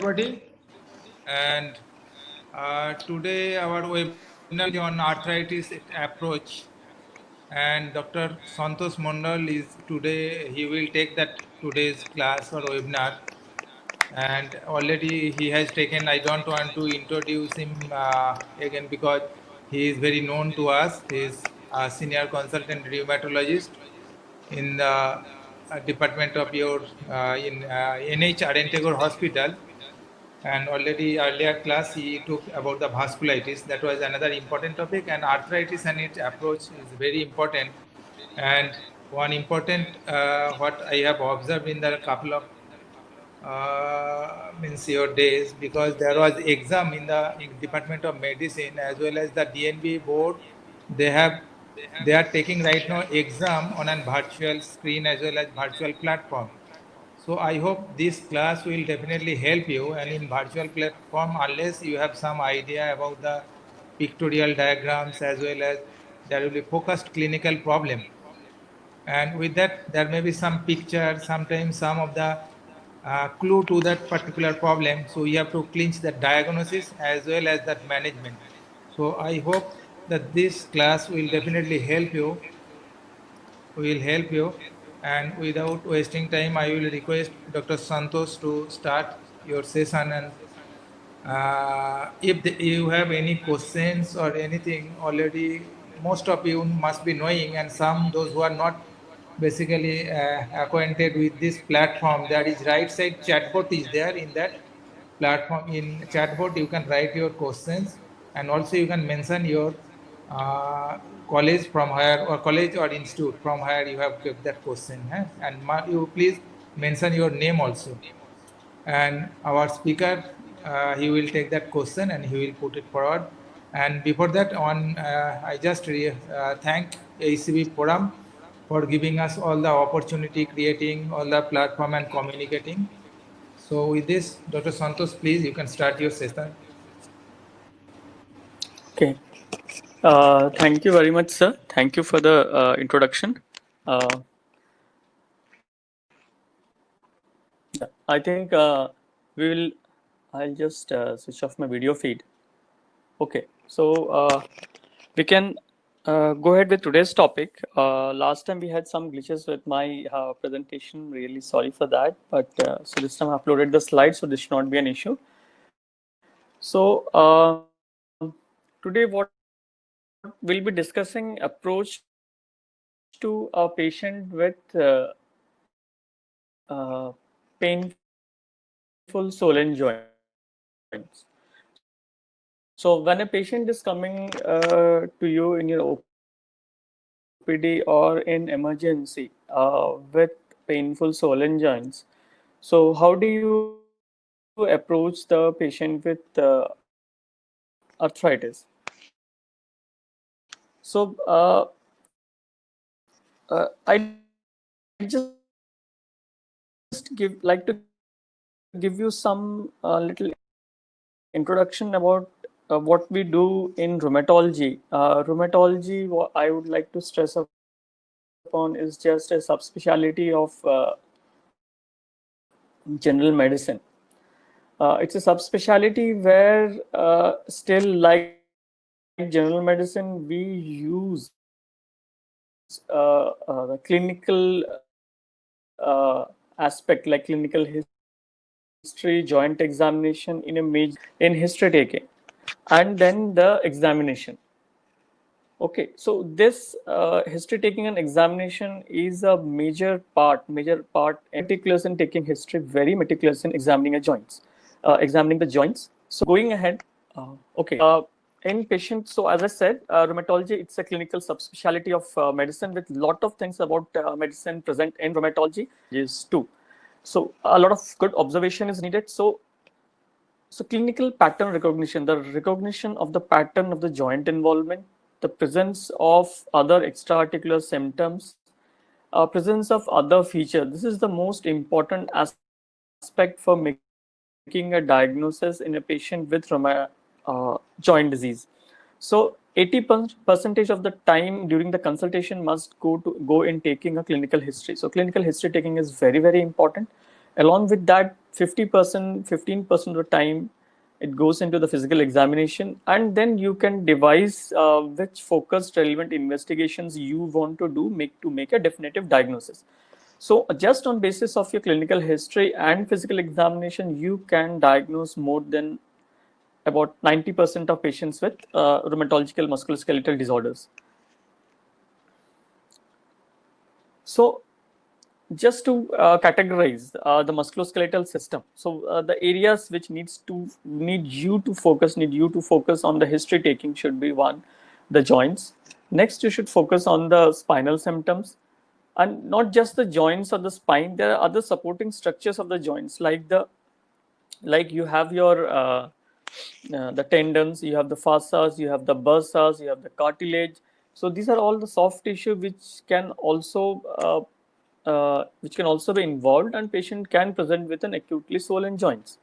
everybody. And today our webinar is on arthritis approach. And Dr. Santosh Mondal is today. He will take that today's class or webinar. And already he has taken. I don't want to introduce him again because he is very known to us. He is a senior consultant rheumatologist in the department of your in NH Arentegor Hospital. And already earlier class he took about the vasculitis. That was another important topic, and arthritis and its approach is very important. And one important what I have observed in the couple of means your days, because there was exam in the Department of Medicine as well as the DNB board. They are taking right now exam on a virtual screen as well as virtual platform. So I hope this class will definitely help you. And in virtual platform, unless you have some idea about the pictorial diagrams as well as there will be focused clinical problem. And with that, there may be some picture, sometimes some of the clue to that particular problem. So you have to clinch the diagnosis as well as that management. So I hope that this class will definitely help you. And without wasting time, I will request Dr. Santosh to start your session. And if you have any questions or anything, already most of you must be knowing, and some those who are not basically acquainted with this platform, there is right side chatbot is there. In that platform, in chatbot you can write your questions, and also you can mention your college from where, or college or institute from where you have kept that question, and you please mention your name also. And our speaker, he will take that question and he will put it forward. And before that, I just thank ACB Forum for giving us all the opportunity, creating all the platform and communicating. So with this, Dr. Santosh, please, you can start your session. Okay. Thank you very much, sir. Thank you for the introduction. I think I'll just switch off my video feed. Okay. So we can go ahead with today's topic. Last time we had some glitches with my presentation. Really sorry for that. But so this time I uploaded the slides, so this should not be an issue. So today what we'll be discussing approach to a patient with painful swollen joints. So when a patient is coming to you in your OPD or in emergency with painful swollen joints, so how do you approach the patient with arthritis? So I just like to give you some little introduction about what we do in rheumatology. Rheumatology, what I would like to stress upon, is just a subspecialty of general medicine. It's a subspecialty where still, like general medicine, we use the clinical aspect, like clinical history, joint examination in a major in history taking, and then the examination. Okay, so this history taking and examination is a major part, meticulous in taking history, very meticulous in examining examining the joints. So going ahead, okay, in patients, so as I said, rheumatology, it's a clinical subspecialty of medicine with lot of things about medicine present in rheumatology is too. So a lot of good observation is needed. So clinical pattern recognition, the recognition of the pattern of the joint involvement, the presence of other extra-articular symptoms, presence of other features. This is the most important aspect for making a diagnosis in a patient with joint disease. So 80% of the time during the consultation must go in taking a clinical history. So clinical history taking is very, very important. Along with that, 50%, 15% of the time it goes into the physical examination, and then you can devise which focused relevant investigations you want to do to make a definitive diagnosis. So just on basis of your clinical history and physical examination, you can diagnose more than about 90% of patients with rheumatological musculoskeletal disorders. So just to categorize the musculoskeletal system, so the areas which need you to focus on the history taking should be: one, the joints. Next, you should focus on the spinal symptoms, and not just the joints or the spine. There are other supporting structures of the joints, like you have your the tendons, you have the fascias, you have the bursas, you have the cartilage. So these are all the soft tissue which can also be involved, and patient can present with an acutely swollen joints.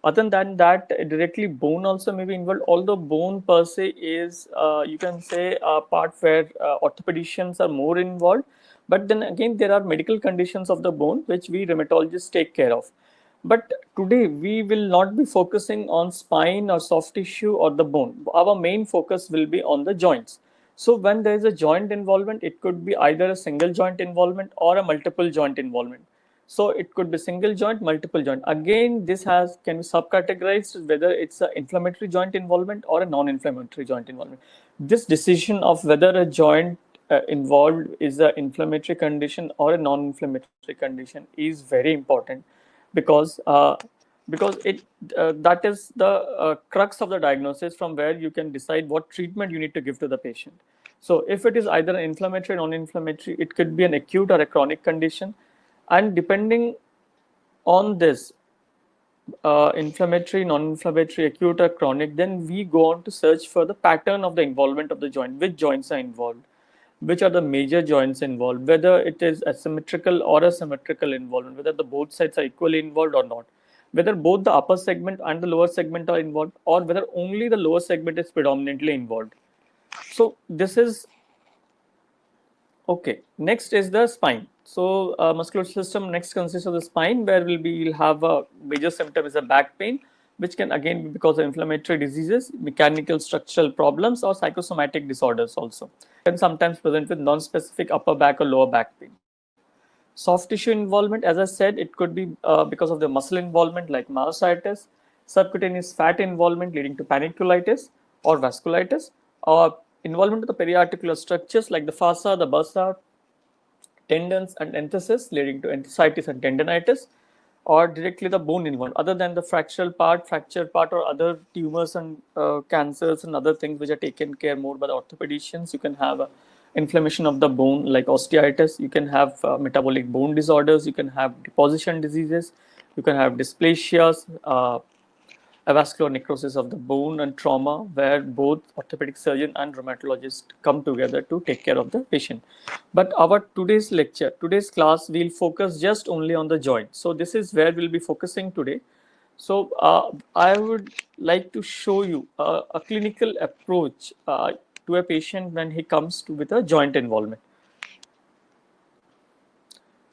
Other than that, directly bone also may be involved, although bone per se is you can say a part where orthopedicians are more involved. But then again, there are medical conditions of the bone which we rheumatologists take care of. But today we will not be focusing on spine or soft tissue or the bone. Our main focus will be on the joints. So when there is a joint involvement, it could be either a single joint involvement or a multiple joint involvement. So it could be single joint, multiple joint. Again, this can be subcategorized whether it's an inflammatory joint involvement or a non-inflammatory joint involvement. This decision of whether a joint involved is an inflammatory condition or a non-inflammatory condition is very important, because it that is the crux of the diagnosis, from where you can decide what treatment you need to give to the patient. So if it is either an inflammatory or non-inflammatory, it could be an acute or a chronic condition, and depending on this inflammatory, non-inflammatory, acute or chronic, then we go on to search for the pattern of the involvement of the joint, which joints are involved, which are the major joints involved, whether it is asymmetrical or asymmetrical involvement, whether the both sides are equally involved or not, whether both the upper segment and the lower segment are involved, or whether only the lower segment is predominantly involved. So this is okay. Next is the spine. So muscular system next consists of the spine, where we'll have a major symptom is a back pain, which can again be because of inflammatory diseases, mechanical structural problems, or psychosomatic disorders also. Can sometimes present with non-specific upper back or lower back pain. Soft tissue involvement, as I said, it could be because of the muscle involvement like myositis, subcutaneous fat involvement leading to paniculitis or vasculitis, or involvement of the periarticular structures like the fascia, the bursa, tendons and enthesis leading to enthesitis and tendonitis, or directly the bone involved, other than the fractured part or other tumors and cancers and other things which are taken care more by the orthopedicians. You can have inflammation of the bone like osteitis, you can have metabolic bone disorders, you can have deposition diseases, you can have dysplasias, avascular necrosis of the bone, and trauma, where both orthopedic surgeon and rheumatologist come together to take care of the patient. But our today's class, we'll focus just only on the joint. So this is where we'll be focusing today. So I would like to show you a clinical approach to a patient when he comes with a joint involvement.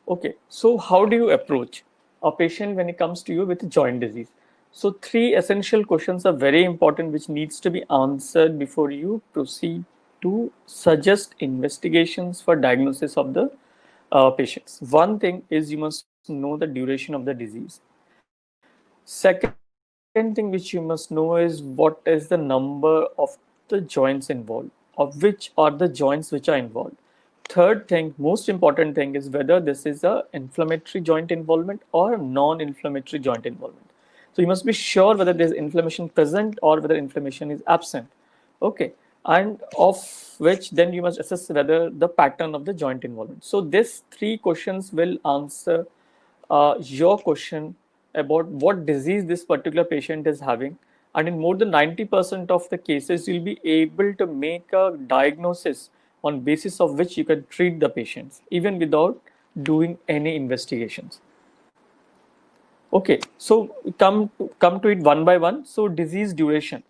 Okay, so how do you approach a patient when he comes to you with a joint disease? So three essential questions are very important, which needs to be answered before you proceed to suggest investigations for diagnosis of the patients. One thing is you must know the duration of the disease. Second thing which you must know is what is the number of the joints involved, of which are the joints which are involved. Third thing, most important thing, is whether this is a inflammatory joint involvement or non-inflammatory joint involvement. So you must be sure whether there is inflammation present or whether inflammation is absent. Okay, and of which then you must assess whether the pattern of the joint involvement. So these three questions will answer your question about what disease this particular patient is having, and in more than 90% of the cases you'll be able to make a diagnosis on basis of which you can treat the patients even without doing any investigations. Okay, so come to it one by one. So disease duration.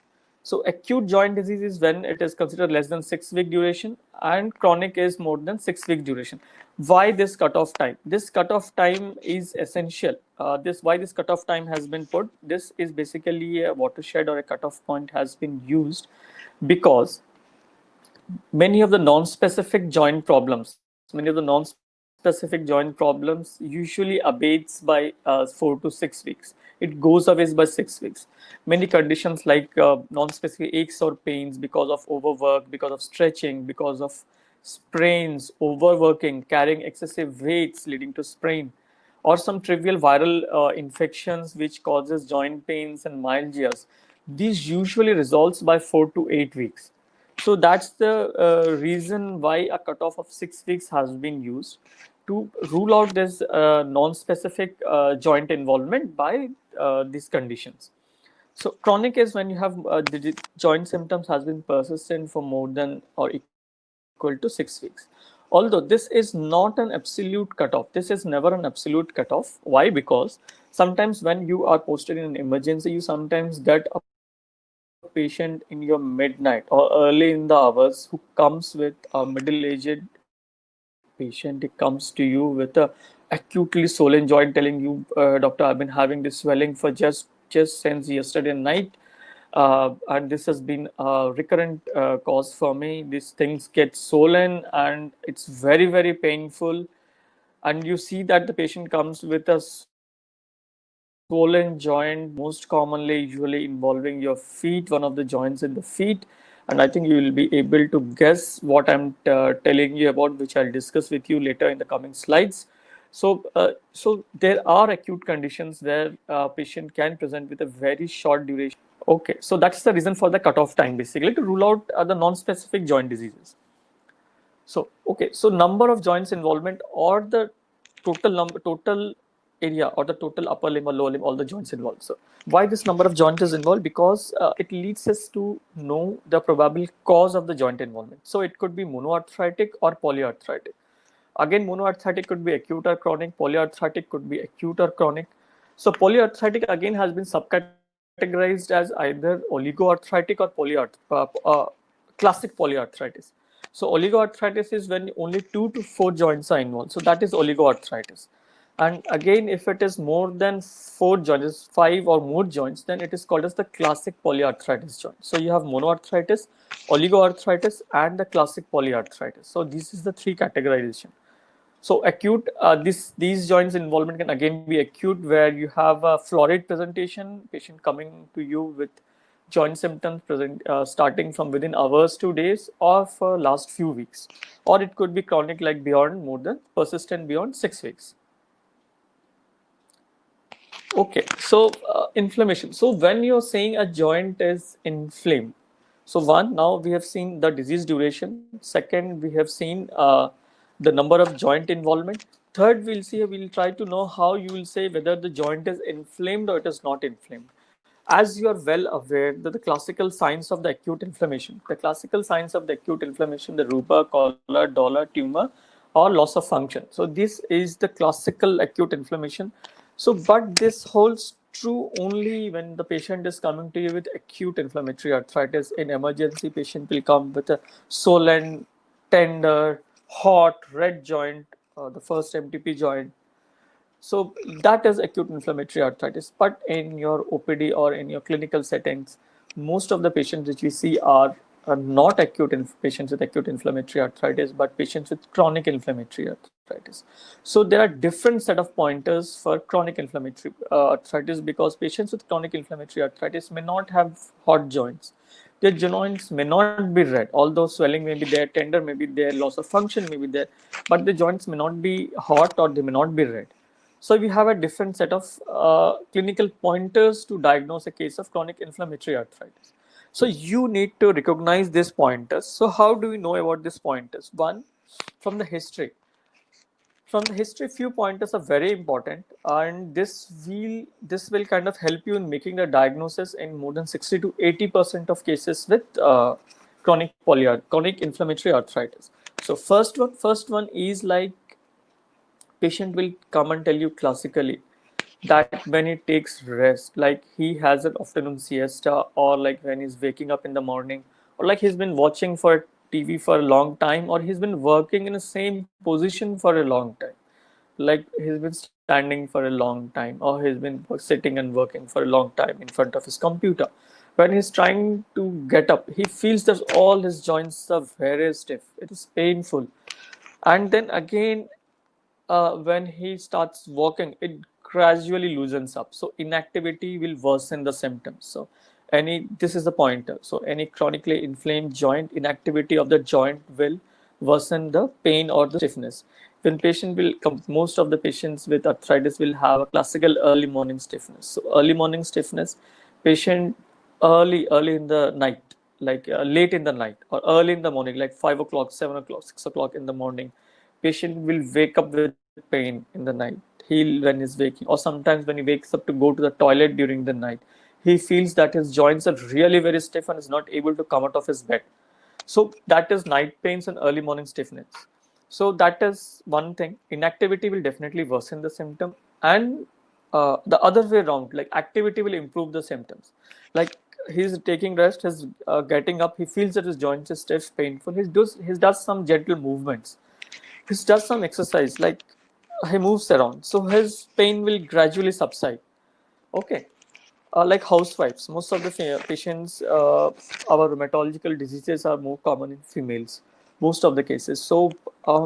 So acute joint disease is when it is considered less than 6-week duration, and chronic is more than 6-week duration. Why this cutoff time? This cutoff time is essential this why this cutoff time has been put. This is basically a watershed or a cutoff point has been used because many of the non-specific joint problems, many of the non-specific joint problems usually abates by 4 to 6 weeks. It goes away by 6 weeks. Many conditions like non-specific aches or pains because of overwork, because of stretching, because of sprains, overworking, carrying excessive weights leading to sprain, or some trivial viral infections which causes joint pains and myalgias. These usually resolves by 4 to 8 weeks. So that's the reason why a cutoff of 6 weeks has been used to rule out this non-specific joint involvement by these conditions. So chronic is when you have the joint symptoms has been persistent for more than or equal to 6 weeks. Although this is not an absolute cutoff, this is never an absolute cutoff. Why? Because sometimes when you are posted in an emergency, you sometimes get a patient in your midnight or early in the hours who comes with a middle-aged patient. He comes to you with a acutely swollen joint, telling you, doctor, I've been having this swelling for just since yesterday night, and this has been a recurrent cause for me. These things get swollen and it's very painful. And you see that the patient comes with a swollen joint, most commonly usually involving your feet, one of the joints in the feet. And I think you will be able to guess what I'm telling you about, which I'll discuss with you later in the coming slides. So there are acute conditions where a patient can present with a very short duration. Okay, so that's the reason for the cutoff time, basically to rule out the non-specific joint diseases. So number of joints involvement or the total area or the total upper limb or lower limb, all the joints involved. So why this number of joints is involved? Because it leads us to know the probable cause of the joint involvement. So it could be monoarthritic or polyarthritic. Again, monoarthritic could be acute or chronic, polyarthritic could be acute or chronic. So polyarthritic again has been subcategorized as either oligoarthritic or classic polyarthritis. So oligoarthritis is when only 2 to 4 joints are involved. So that is oligoarthritis. And again, if it is more than 4 joints, 5 or more joints, then it is called as the classic polyarthritis joint. So you have monoarthritis, oligoarthritis, and the classic polyarthritis. So this is the 3 categorization. So acute, these joints involvement can again be acute, where you have a florid presentation, patient coming to you with joint symptoms present starting from within hours to days or for last few weeks, or it could be chronic, like beyond more than persistent beyond 6 weeks. Okay, so inflammation. So when you're saying a joint is inflamed, so one, now we have seen the disease duration. Second, we have seen the number of joint involvement. Third, we'll try to know how you will say whether the joint is inflamed or it is not inflamed. As you are well aware that the classical signs of the acute inflammation, the ruber, choler, dolor, tumor, or loss of function. So this is the classical acute inflammation. So, but this holds true only when the patient is coming to you with acute inflammatory arthritis. In emergency, patient will come with a swollen, tender, hot, red joint, the first MTP joint. So that is acute inflammatory arthritis. But in your OPD or in your clinical settings, most of the patients which we see are not patients with acute inflammatory arthritis, but patients with chronic inflammatory arthritis. So there are different set of pointers for chronic inflammatory arthritis, because patients with chronic inflammatory arthritis may not have hot joints. Their joints may not be red, although swelling may be there, tender may be there, loss of function may be there, but the joints may not be hot or they may not be red. So we have a different set of clinical pointers to diagnose a case of chronic inflammatory arthritis. So you need to recognize these pointers. So how do we know about these pointers? One, from the history. From the history, few pointers are very important, and this will kind of help you in making the diagnosis in more than 60 to 80% of cases with chronic inflammatory arthritis. So first one is like, patient will come and tell you classically that when he takes rest, like he has an afternoon siesta, or like when he's waking up in the morning, or like he's been watching for TV for a long time, or he's been working in the same position for a long time, like he's been standing for a long time, or he's been sitting and working for a long time in front of his computer. When he's trying to get up, he feels that all his joints are very stiff. It is painful. And then again, when he starts walking, it gradually loosens up. So inactivity will worsen the symptoms. So this is the pointer. So any chronically inflamed joint, inactivity of the joint will worsen the pain or the stiffness. When patient will come, most of the patients with arthritis will have a classical early morning stiffness. So early morning stiffness, patient early in the night, like late in the night or early in the morning, like 5 o'clock, 7 o'clock, 6 o'clock in the morning, patient will wake up with pain in the night. When he's waking, or sometimes when he wakes up to go to the toilet during the night, he feels that his joints are really very stiff and is not able to come out of his bed. So that is night pains and early morning stiffness. So that is one thing. Inactivity will definitely worsen the symptom, and the other way around, like activity will improve the symptoms. Like he's taking rest, he's getting up, he feels that his joints are stiff, painful. He does some gentle movements. He does some exercise, like he moves around, so his pain will gradually subside. Okay. Like housewives, most of the patients, our rheumatological diseases are more common in females, most of the cases. So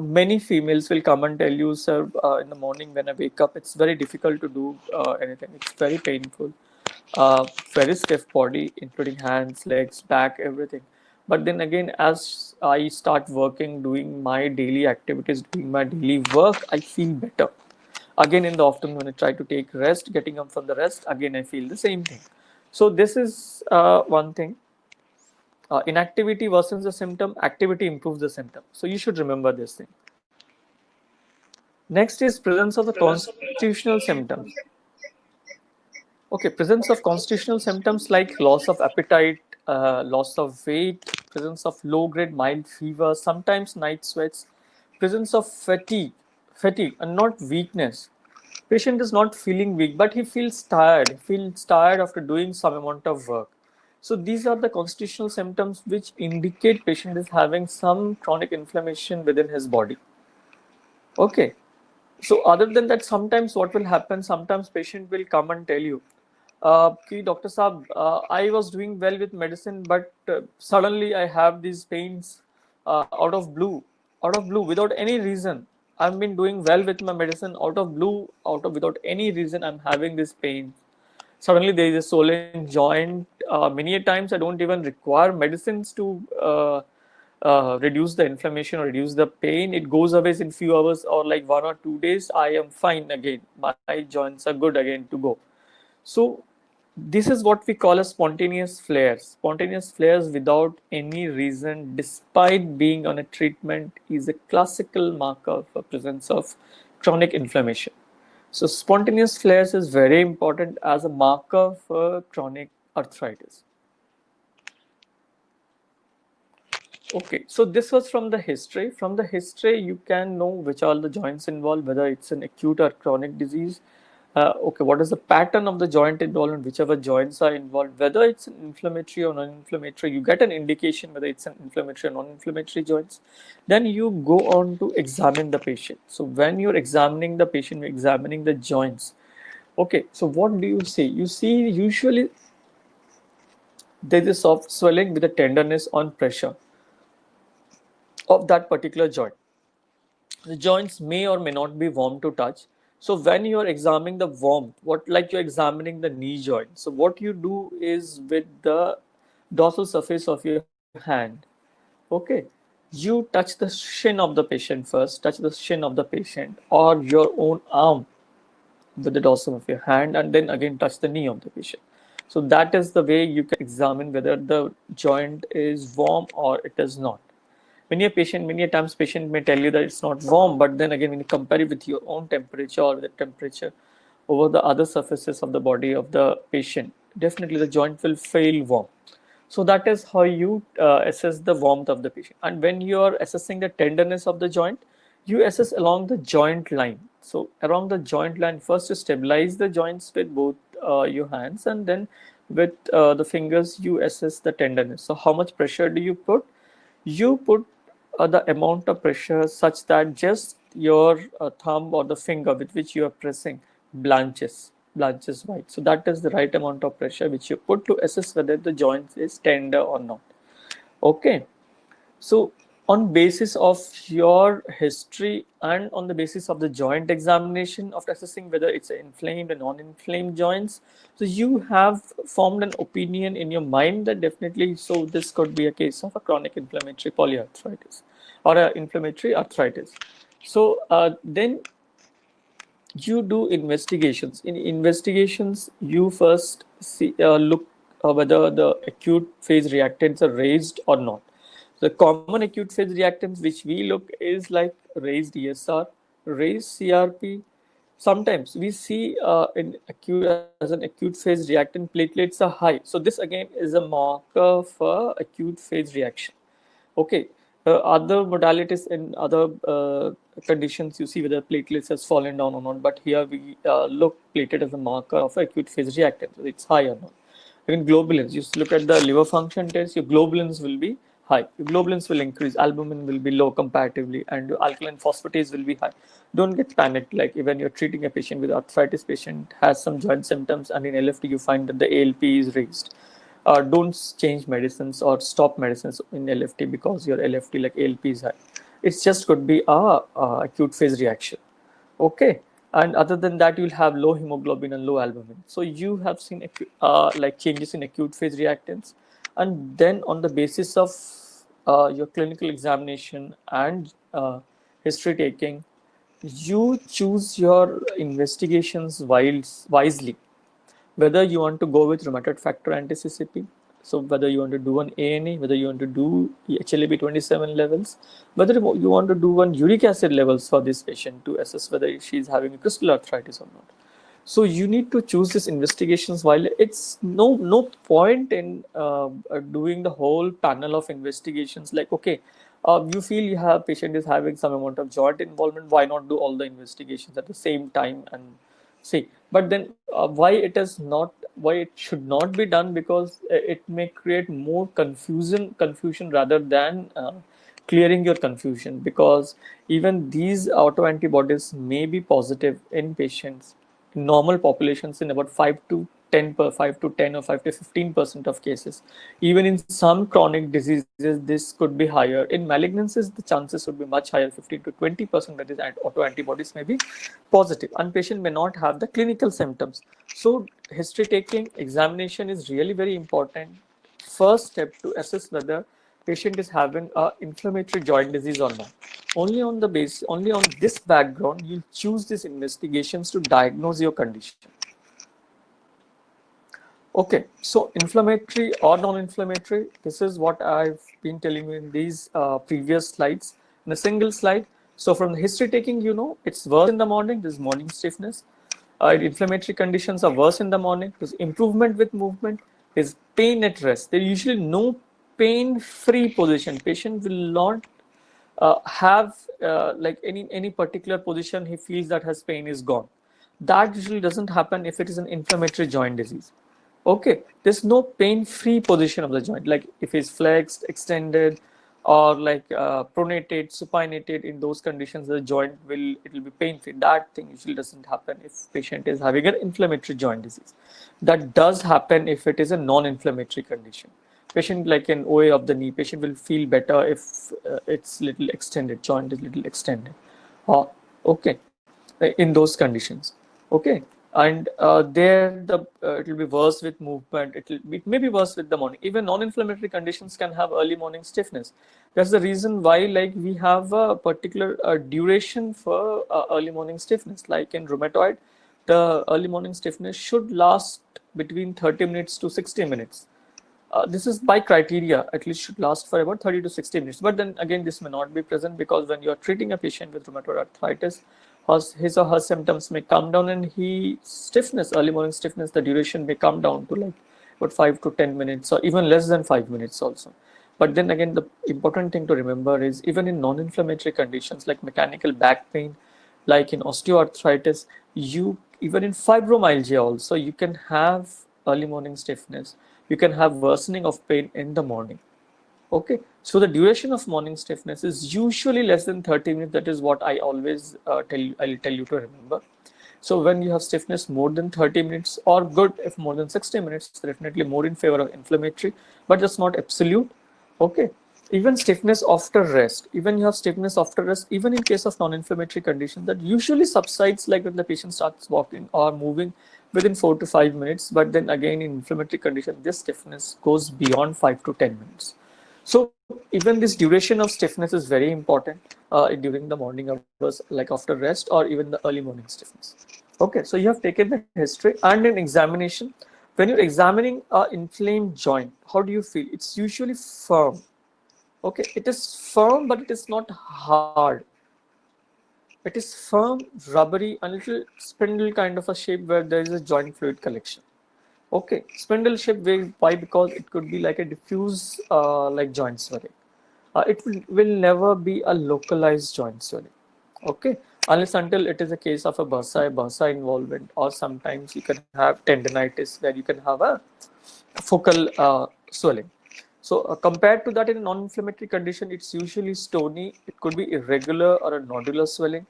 many females will come and tell you, sir, in the morning when I wake up, it's very difficult to do anything. It's very painful, very stiff body, including hands, legs, back, everything. But then again, as I start working, doing my daily activities, doing my daily work, I feel better. Again, in the afternoon, when I try to take rest, getting up from the rest, again, I feel the same thing. So, this is one thing. Inactivity worsens the symptom, activity improves the symptom. So, you should remember this thing. Next is presence of the constitutional symptoms. Okay, presence of constitutional symptoms like loss of appetite, loss of weight, presence of low-grade mild fever, sometimes night sweats, presence of fatigue and not weakness. Patient is not feeling weak, but he feels tired. He feels tired after doing some amount of work. So these are the constitutional symptoms which indicate patient is having some chronic inflammation within his body. Okay. So other than that, sometimes what will happen, sometimes patient will come and tell you, Ki Dr. Saab, I was doing well with medicine, but suddenly I have these pains out of blue, without any reason. I've been doing well with my medicine, out of blue, without any reason, I'm having this pain. Suddenly there is a swollen joint. Many a times I don't even require medicines to reduce the inflammation or reduce the pain. It goes away in few hours or like 1 or 2 days. I am fine again. My joints are good again to go. So this is what we call as spontaneous flares. Spontaneous flares without any reason, despite being on a treatment, is a classical marker for presence of chronic inflammation. So spontaneous flares is very important as a marker for chronic arthritis. Okay, so this was from the history. From the history, you can know which are the joints involved, whether it's an acute or chronic disease. Okay, what is the pattern of the joint involved, and whichever joints are involved, whether it's an inflammatory or non-inflammatory, you get an indication whether it's an inflammatory or non-inflammatory joints. Then you go on to examine the patient. So when you're examining the patient, you're examining the joints. Okay, so what do you see? You see usually there is a soft swelling with a tenderness on pressure of that particular joint. The joints may or may not be warm to touch. So when you are examining the warmth, what like you're examining the knee joint. So what you do is with the dorsal surface of your hand, okay, you touch the shin of the patient first, touch the shin of the patient or your own arm with the dorsum of your hand, and then again touch the knee of the patient. So that is the way you can examine whether the joint is warm or it is not. Many a times patient may tell you that it's not warm, but then again when you compare it with your own temperature or the temperature over the other surfaces of the body of the patient, definitely the joint will feel warm. So that is how you assess the warmth of the patient. And when you are assessing the tenderness of the joint, you assess along the joint line. So along the joint line, first you stabilize the joints with both your hands, and then with the fingers you assess the tenderness. So how much pressure do you put? You put the amount of pressure such that just your thumb or the finger with which you are pressing blanches white. So that is the right amount of pressure which you put to assess whether the joint is tender or not. Okay. So on basis of your history and on the basis of the joint examination of assessing whether it's inflamed and non-inflamed joints, so you have formed an opinion in your mind that definitely, so this could be a case of a chronic inflammatory polyarthritis or an inflammatory arthritis. So then you do investigations. In investigations, you first see look whether the acute phase reactants are raised or not. The common acute phase reactants which we look is like raised ESR, raised CRP. Sometimes we see in acute as an acute phase reactant platelets are high. So this again is a marker for acute phase reaction. Okay. Other modalities in other conditions, you see whether platelets has fallen down or not. But here we look platelet as a marker of acute phase reactant. So it's high or not. Even globulins, you look at the liver function test, your globulins will be high. Your globulins will increase, albumin will be low comparatively, and your alkaline phosphatase will be high. Don't get panicked. Like when you're treating a patient with arthritis, patient has some joint symptoms, and in LFT you find that the ALP is raised. Don't change medicines or stop medicines in LFT because your LFT like ALP is high. It just could be a acute phase reaction. Okay. And other than that, you'll have low hemoglobin and low albumin. So you have seen like changes in acute phase reactants. And then on the basis of your clinical examination and history taking, you choose your investigations wisely, whether you want to go with rheumatoid factor anti-CCP, so whether you want to do an ANA, whether you want to do HLA-B27 levels, whether you want to do one uric acid levels for this patient to assess whether she is having a crystal arthritis or not. So you need to choose these investigations while it's no point in doing the whole panel of investigations. Like, okay, you feel you have patient is having some amount of joint involvement, why not do all the investigations at the same time and see? But then why it should not be done, because it may create more confusion rather than clearing your confusion, because even these autoantibodies may be positive in patients in normal populations in about 5 to 10 or 5 to 15% of cases. Even in some chronic diseases, this could be higher. In malignancies, the chances would be much higher, 15 to 20%, that is autoantibodies may be positive, and patient may not have the clinical symptoms. So history taking examination is really very important first step to assess whether patient is having a inflammatory joint disease or not. Only on this background, you choose these investigations to diagnose your condition. Okay, so inflammatory or non-inflammatory, this is what I've been telling you in these previous slides in a single slide. So from the history taking, it's worse in the morning, there's morning stiffness. Inflammatory conditions are worse in the morning, there's improvement with movement, there's pain at rest. There usually no pain-free position. Patient will not have like any particular position he feels that has pain is gone. That usually doesn't happen if it is an inflammatory joint disease. Okay, there's no pain-free position of the joint, like if it's flexed, extended, or like pronated, supinated. In those conditions, the joint will be pain-free. That thing usually doesn't happen if patient is having an inflammatory joint disease. That does happen if it is a non-inflammatory condition. Patient like an OA of the knee, patient will feel better if it's little extended, joint is little extended. Okay, in those conditions. Okay, and there it will be worse with movement. It may be worse with the morning. Even non-inflammatory conditions can have early morning stiffness. That's the reason why, like, we have a particular duration for early morning stiffness. Like in rheumatoid, the early morning stiffness should last between 30 minutes to 60 minutes. This is by criteria, at least should last for about 30 to 60 minutes. But then again, this may not be present, because when you're treating a patient with rheumatoid arthritis, his or her symptoms may come down, and early morning stiffness, the duration may come down to like about 5 to 10 minutes, or even less than 5 minutes also. But then again, the important thing to remember is even in non-inflammatory conditions like mechanical back pain, like in osteoarthritis, even in fibromyalgia also, you can have early morning stiffness. You can have worsening of pain in the morning. Okay, so the duration of morning stiffness is usually less than 30 minutes. That is what I always I'll tell you to remember. So when you have stiffness more than 30 minutes, or good if more than 60 minutes, definitely more in favor of inflammatory, but just not absolute. Okay. Even stiffness after rest, even you have stiffness after rest, even in case of non-inflammatory condition, that usually subsides like when the patient starts walking or moving within 4 to 5 minutes. But then again, in inflammatory condition, this stiffness goes beyond 5 to 10 minutes. So even this duration of stiffness is very important during the morning hours, like after rest or even the early morning stiffness. Okay, so you have taken the history and in examination. When you're examining an inflamed joint, how do you feel? It's usually firm. Okay, it is firm, but it is not hard. It is firm, rubbery, a little spindle kind of a shape where there is a joint fluid collection. Okay, spindle shape way. Why? Because it could be like a diffuse like joint swelling. It will never be a localized joint swelling. Okay, unless until it is a case of a bursa involvement, or sometimes you can have tendinitis where you can have a focal swelling. So compared to that, in a non-inflammatory condition, it's usually stony. It could be irregular or a nodular swelling.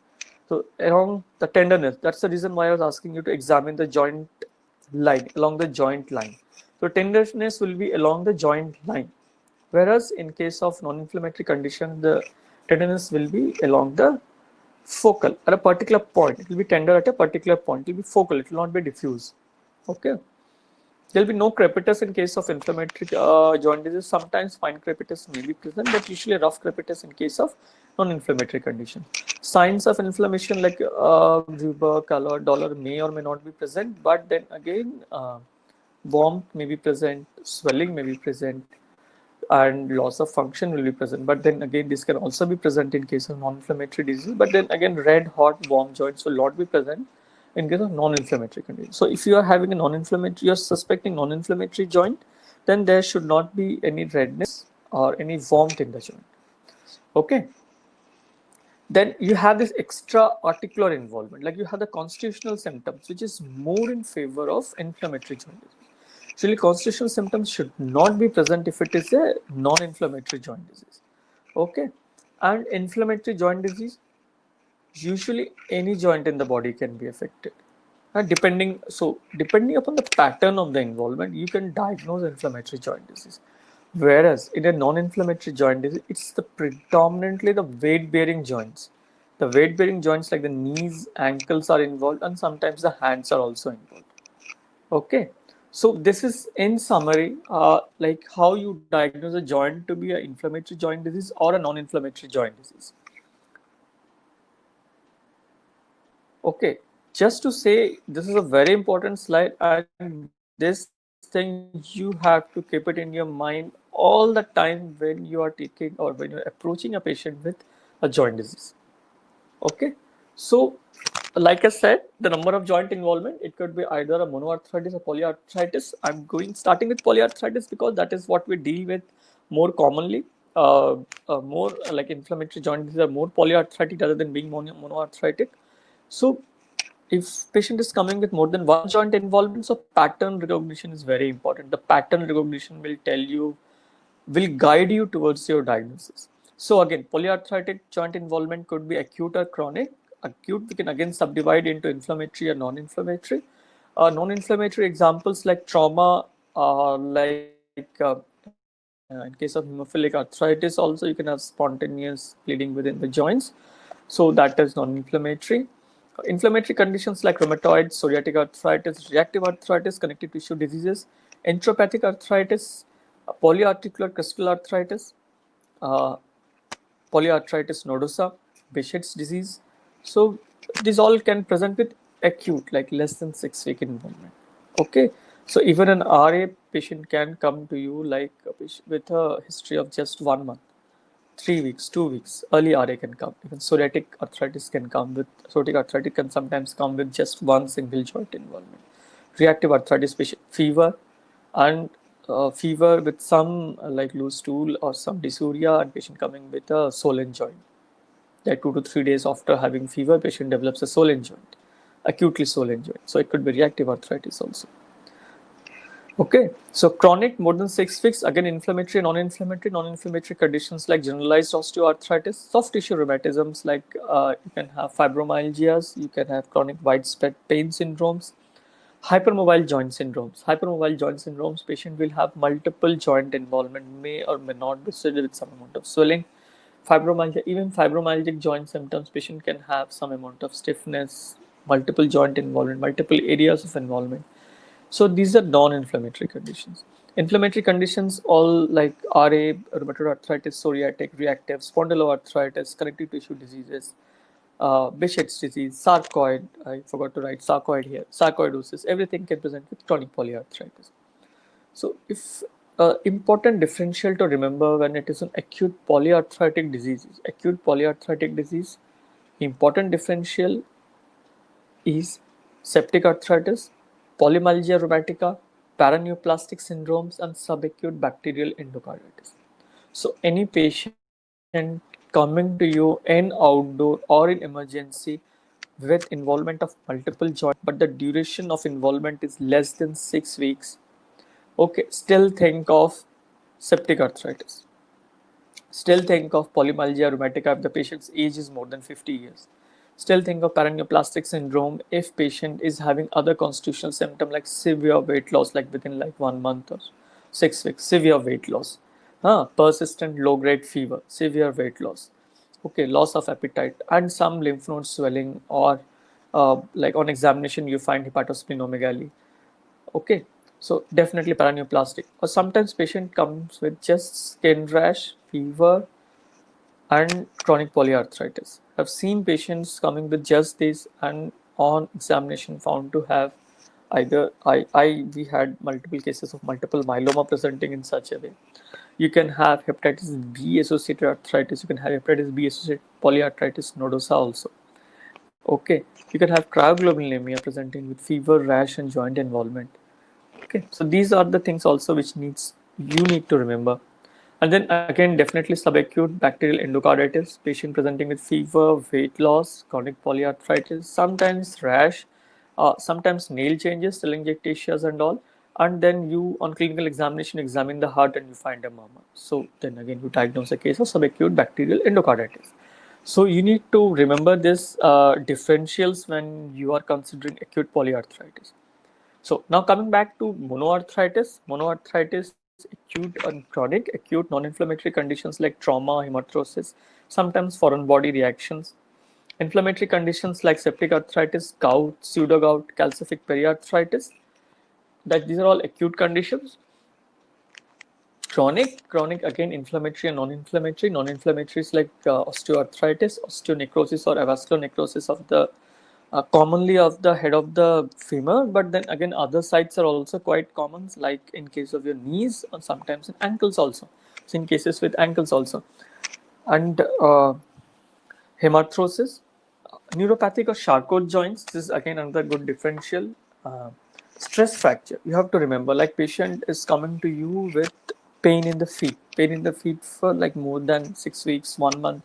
So along the tenderness, that's the reason why I was asking you to examine the joint line, along the joint line. So tenderness will be along the joint line, whereas in case of non-inflammatory condition, the tenderness will be along the focal at a particular point. It will be tender at a particular point. It will be focal. It will not be diffuse. Okay. There will be no crepitus in case of inflammatory joint disease. Sometimes fine crepitus may be present, but usually rough crepitus in case of non-inflammatory condition. Signs of inflammation like rubor, color, dolor may or may not be present, but then again, warmth may be present, swelling may be present, and loss of function will be present. But then again, this can also be present in case of non-inflammatory disease. But then again, red, hot, warm joints will not be present in case of non-inflammatory condition. So if you are having a non-inflammatory, you're suspecting non-inflammatory joint, then there should not be any redness or any warmth in the joint. Okay. Then you have this extra articular involvement, like you have the constitutional symptoms, which is more in favor of inflammatory joint disease. Actually, constitutional symptoms should not be present if it is a non-inflammatory joint disease. Okay, and inflammatory joint disease, usually any joint in the body can be affected. And depending upon the pattern of the involvement, you can diagnose inflammatory joint disease. Whereas in a non-inflammatory joint disease, it's the predominantly the weight-bearing joints. The weight-bearing joints like the knees, ankles are involved, and sometimes the hands are also involved. Okay, so this is in summary, like how you diagnose a joint to be an inflammatory joint disease or a non-inflammatory joint disease. Okay, just to say, this is a very important slide, and this thing you have to keep it in your mind all the time when you are taking or when you're approaching a patient with a joint disease. Okay, so like I said, the number of joint involvement, it could be either a monoarthritis or polyarthritis. I'm starting with polyarthritis because that is what we deal with more commonly. More like inflammatory joint disease are more polyarthritic rather than being monoarthritic. So if patient is coming with more than one joint involvement, so pattern recognition is very important. The pattern recognition will guide you towards your diagnosis. So again, polyarthritic joint involvement could be acute or chronic. Acute, we can again subdivide into inflammatory and non-inflammatory. Non-inflammatory examples like trauma, in case of hemophilic arthritis, also you can have spontaneous bleeding within the joints. So that is non-inflammatory. Inflammatory conditions like rheumatoid, psoriatic arthritis, reactive arthritis, connective tissue diseases, enteropathic arthritis, polyarticular crystal arthritis, uh, polyarthritis nodosa, Behçet's disease. So these all can present with acute, like less than 6 week involvement. Okay, so even an RA patient can come to you like a patient with a history of just 1 month, 3 weeks, 2 weeks. Early RA can come. Even psoriatic arthritis can come with psoriatic arthritis can sometimes come with just one single joint involvement. Reactive arthritis patient fever and fever with some like loose stool or some dysuria, and patient coming with a swollen joint. That 2 to 3 days after having fever, patient develops a swollen joint, acutely swollen joint. So it could be reactive arthritis also. Okay, so chronic more than 6 weeks, again inflammatory, non-inflammatory conditions like generalized osteoarthritis, soft tissue rheumatisms like you can have fibromyalgias, you can have chronic widespread pain syndromes, hypermobile joint syndromes. Hypermobile joint syndromes, patient will have multiple joint involvement, may or may not be associated with some amount of swelling. Fibromyalgia, even fibromyalgic joint symptoms, patient can have some amount of stiffness, multiple joint involvement, multiple areas of involvement. So these are non-inflammatory conditions. Inflammatory conditions all like RA, rheumatoid arthritis, psoriatic, reactive, spondyloarthritis, connective tissue diseases, Behçet's disease, sarcoid, I forgot to write sarcoid here, sarcoidosis, everything can present with chronic polyarthritis. So if important differential to remember when it is an acute polyarthritic disease, important differential is septic arthritis, polymyalgia rheumatica, paraneoplastic syndromes, and subacute bacterial endocarditis. So any patient coming to you in outdoor or in emergency with involvement of multiple joints, but the duration of involvement is less than 6 weeks, okay, still think of septic arthritis. Still think of polymyalgia rheumatica if the patient's age is more than 50 years. Still think of paraneoplastic syndrome if patient is having other constitutional symptom like severe weight loss, like within like 1 month or 6 weeks, severe weight loss, persistent low-grade fever, severe weight loss, okay, loss of appetite, and some lymph node swelling, or like on examination you find hepatosplenomegaly. Okay, so definitely paraneoplastic. Or sometimes patient comes with just skin rash, fever, and chronic polyarthritis. I've seen patients coming with just this and on examination found to have either we had multiple cases of multiple myeloma presenting in such a way. You can have hepatitis B associated arthritis, you can have hepatitis B associated polyarthritis nodosa also. Okay, you can have cryoglobulinemia presenting with fever, rash, and joint involvement. Okay, so these are the things also which you need to remember. And then again, definitely subacute bacterial endocarditis, patient presenting with fever, weight loss, chronic polyarthritis, sometimes rash, sometimes nail changes, telangiectasias and all. And then you, on clinical examination, examine the heart and you find a murmur. So then again, you diagnose a case of subacute bacterial endocarditis. So you need to remember this differentials when you are considering acute polyarthritis. So now coming back to monoarthritis, acute and chronic, acute non-inflammatory conditions like trauma, hemarthrosis, sometimes foreign body reactions, inflammatory conditions like septic arthritis, gout, pseudogout, calcific periarthritis, that these are all acute conditions. Chronic again inflammatory and non-inflammatory. Non-inflammatory is like osteoarthritis, osteonecrosis or avascular necrosis of the commonly of the head of the femur, but then again other sites are also quite common, like in case of your knees or sometimes in ankles also. So in cases with ankles also, and hemarthrosis, neuropathic or Charcot joints. This is again another good differential. Uh, Stress fracture. You have to remember, like patient is coming to you with pain in the feet for like more than 6 weeks, 1 month.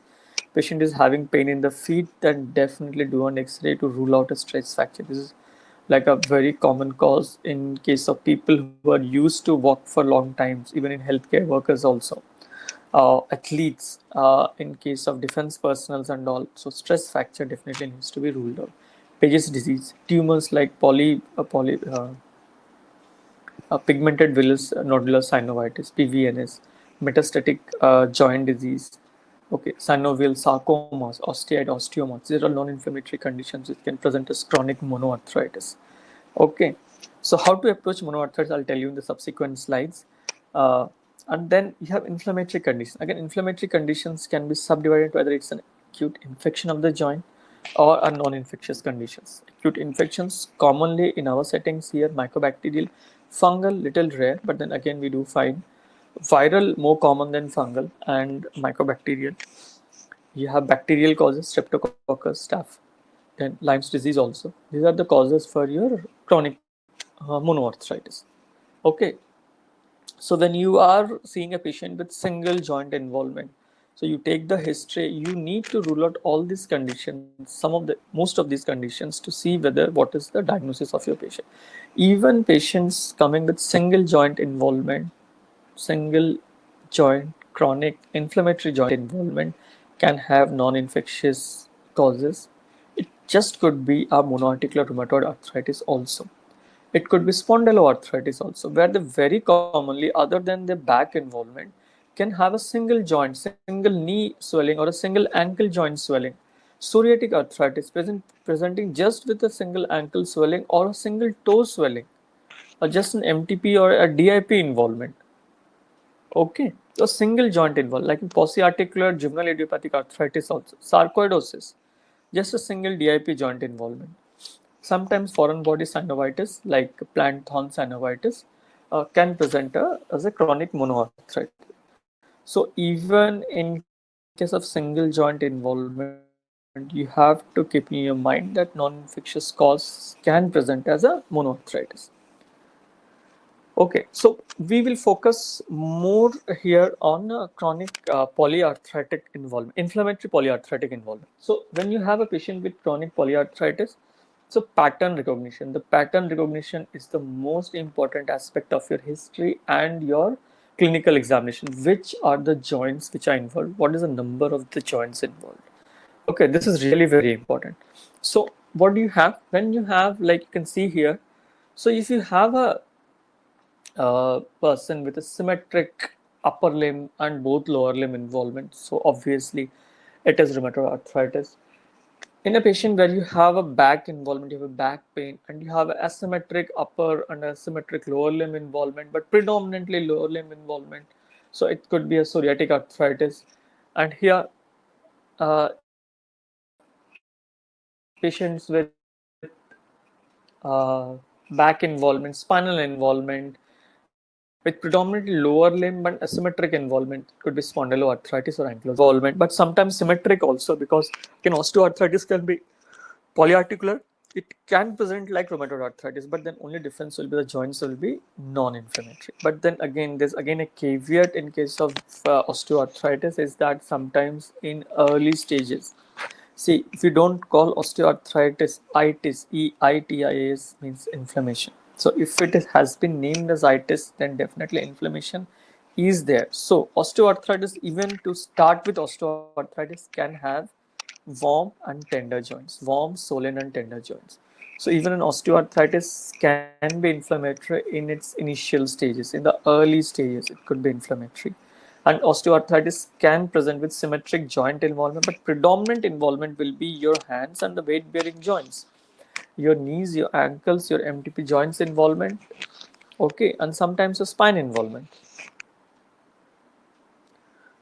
Patient is having pain in the feet, then definitely do an X-ray to rule out a stress fracture. This is like a very common cause in case of people who are used to walk for long times, even in healthcare workers also, athletes, in case of defense personals and all. So stress fracture definitely needs to be ruled out. Paget's disease, tumors like pigmented villus nodular synovitis, PVNS, metastatic joint disease, okay, synovial sarcomas, osteomas. These are all non-inflammatory conditions which can present as chronic monoarthritis. Okay, so how to approach monoarthritis, I'll tell you in the subsequent slides. And then you have inflammatory conditions. Again, inflammatory conditions can be subdivided whether it's an acute infection of the joint or a non-infectious conditions. Acute infections commonly in our settings here, mycobacterial, fungal little rare, but then again we do find viral more common than fungal, and mycobacterial. You have bacterial causes, streptococcus, staph, then Lyme's disease also. These are the causes for your chronic monoarthritis. Okay, so when you are seeing a patient with single joint involvement, So you take the history, you need to rule out all these conditions, most of these conditions, to see whether what is the diagnosis of your patient. Even patients coming with single joint involvement, single joint chronic inflammatory joint involvement can have non-infectious causes. It just could be a monoarticular rheumatoid arthritis also. It could be spondyloarthritis also, where they very commonly, other than the back involvement, can have a single joint, single knee swelling or a single ankle joint swelling. Psoriatic arthritis presenting just with a single ankle swelling or a single toe swelling, or just an MTP or a DIP involvement. Okay, a single joint involved, like in polyarticular juvenile idiopathic arthritis also, sarcoidosis, just a single DIP joint involvement. Sometimes foreign body synovitis, like plant thorn synovitis, can present as a chronic monoarthritis. So even in case of single joint involvement, you have to keep in your mind that non-infectious cause can present as a monoarthritis. Okay, so we will focus more here on chronic polyarthritic involvement, inflammatory polyarthritic involvement. So when you have a patient with chronic polyarthritis, so pattern recognition. The pattern recognition is the most important aspect of your history and your clinical examination. Which are the joints which are involved? What is the number of the joints involved? Okay, this is really very important. So what do you have? When you have, like you can see here, so if you have a person with a symmetric upper limb and both lower limb involvement, so obviously it is rheumatoid arthritis. In a patient where you have a back involvement, you have a back pain, and you have asymmetric upper and asymmetric lower limb involvement, but predominantly lower limb involvement, so it could be a psoriatic arthritis. And here, patients with back involvement, spinal involvement, with predominantly lower limb and asymmetric involvement, could be spondyloarthritis or ankylosing involvement, but sometimes symmetric also, because osteoarthritis can be polyarticular. It can present like rheumatoid arthritis, but then only difference will be the joints will be non-inflammatory. But then again, there's again a caveat in case of osteoarthritis, is that sometimes in early stages, see, if you don't call osteoarthritis itis, E-I-T-I-S means inflammation. So if it has been named as itis, then definitely inflammation is there. So osteoarthritis, even to start with osteoarthritis, can have warm and tender joints, warm, swollen and tender joints. So even an osteoarthritis can be inflammatory in its initial stages. In the early stages, it could be inflammatory. And osteoarthritis can present with symmetric joint involvement, but predominant involvement will be your hands and the weight bearing joints, your knees, your ankles, your MTP joints involvement. Okay, and sometimes your spine involvement.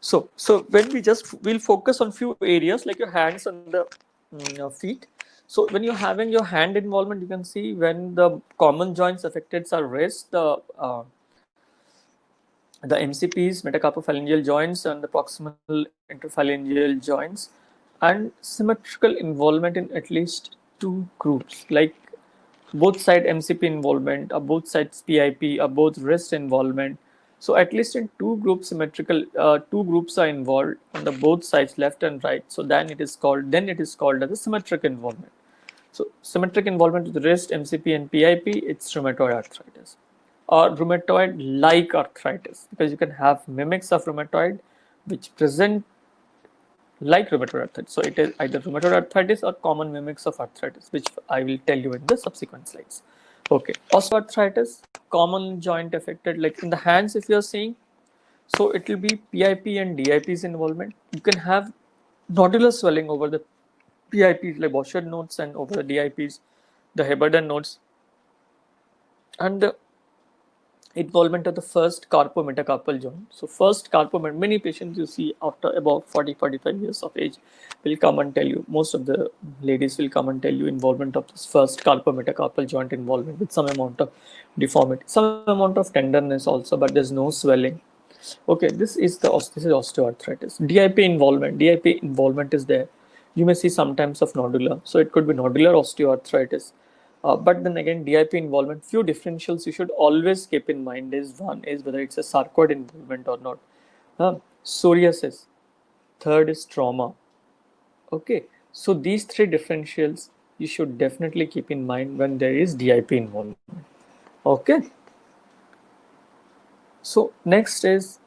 So when we'll focus on few areas like your hands and the your feet. So when you're having your hand involvement, you can see when the common joints affected are wrist, the MCPs, metacarpophalangeal joints, and the proximal interphalangeal joints, and symmetrical involvement in at least two groups, like both side MCP involvement, or both sides PIP, or both wrist involvement. So at least in two groups are involved on the both sides, left and right. So then it is called as a symmetric involvement. So symmetric involvement with the wrist, MCP, and PIP, it's rheumatoid arthritis or rheumatoid-like arthritis, because you can have mimics of rheumatoid which present like rheumatoid arthritis. So it is either rheumatoid arthritis or common mimics of arthritis, which I will tell you in the subsequent slides. Okay, osteoarthritis, common joint affected, like in the hands if you are seeing, so it will be PIP and DIP's involvement. You can have nodular swelling over the PIPs like Bouchard nodes, and over the DIPs, the Heberden nodes, and the involvement of the first carpometacarpal joint. So first many patients you see after about 40-45 years of age will come and tell you, most of the ladies will come and tell you involvement of this first carpometacarpal joint involvement with some amount of deformity, some amount of tenderness also, but there's no swelling. Okay, this is osteoarthritis. DIP involvement is there. You may see sometimes of nodular, so it could be nodular osteoarthritis. But then again, DIP involvement, few differentials you should always keep in mind is, one is whether it's a sarcoid involvement or not. Psoriasis. third is trauma. Okay, so these three differentials you should definitely keep in mind when there is DIP involvement. Okay, so next is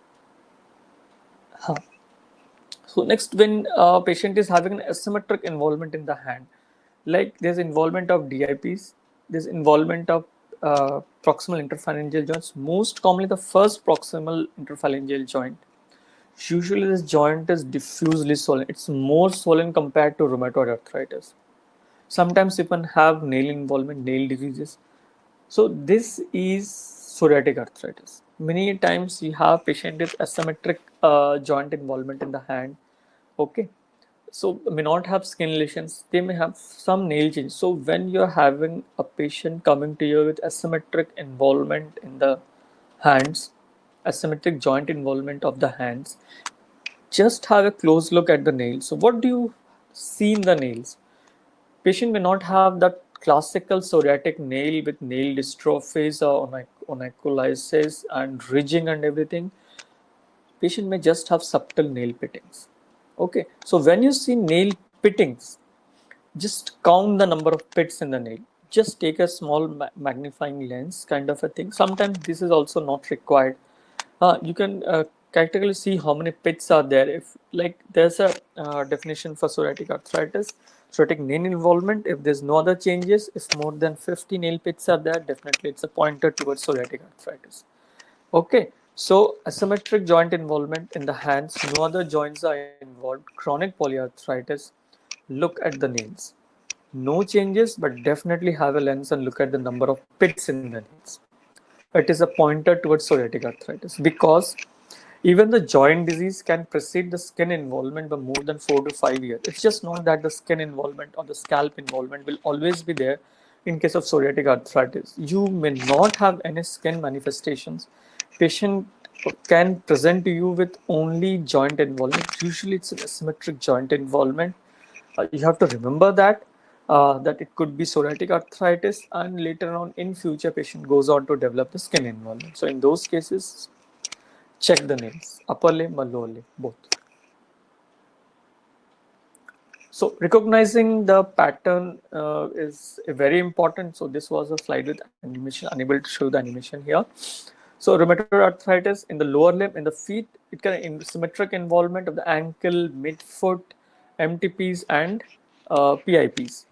so next, when a patient is having an asymmetric involvement in the hand, like there's involvement of DIPs, there's involvement of proximal interphalangeal joints. Most commonly, the first proximal interphalangeal joint. Usually, this joint is diffusely swollen. It's more swollen compared to rheumatoid arthritis. Sometimes even have nail involvement, nail diseases. So this is psoriatic arthritis. Many times you have patient with asymmetric joint involvement in the hand. Okay, so may not have skin lesions, they may have some nail change. So when you're having a patient coming to you with asymmetric involvement in the hands, asymmetric joint involvement of the hands, just have a close look at the nails. So what do you see in the nails? Patient may not have that classical psoriatic nail with nail dystrophies or onycholysis and ridging and everything. Patient may just have subtle nail pittings. Okay, so when you see nail pittings, just count the number of pits in the nail. Just take a small magnifying lens kind of a thing. Sometimes this is also not required. You can practically see how many pits are there. If like there's a definition for psoriatic arthritis, psoriatic nail involvement. If there's no other changes, if more than 50 nail pits are there, definitely it's a pointer towards psoriatic arthritis. Okay, so asymmetric joint involvement in the hands, no other joints are involved. Chronic polyarthritis, look at the nails. No changes, but definitely have a lens and look at the number of pits in the nails. It is a pointer towards psoriatic arthritis because even the joint disease can precede the skin involvement by more than 4 to 5 years. It's just not that the skin involvement or the scalp involvement will always be there in case of psoriatic arthritis. You may not have any skin manifestations. Patient can present to you with only joint involvement. Usually it's an asymmetric joint involvement. You have to remember that that it could be psoriatic arthritis, and later on in future patient goes on to develop the skin involvement. So in those cases, check the nails, upper limb or lower limb, both. So recognizing the pattern is very important. So this was a slide with animation, unable to show the animation here. So rheumatoid arthritis in the lower limb, in the feet, it can symmetric involvement of the ankle, midfoot, MTPs and PIPs.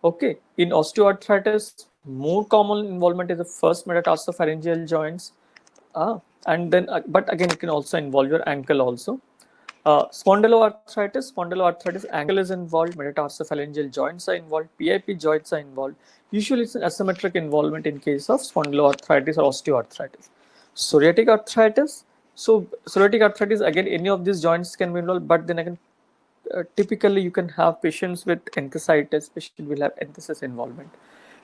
Okay, in osteoarthritis, more common involvement is the first metatarsopharyngeal joints, and then but again it can also involve your ankle also. Spondyloarthritis, ankle is involved, metatarsophalangeal joints are involved, PIP joints are involved. Usually it's an asymmetric involvement in case of spondyloarthritis or osteoarthritis. Psoriatic arthritis, so psoriatic arthritis, again any of these joints can be involved, but then again typically you can have patients with enthesitis, patient will have enthesis involvement,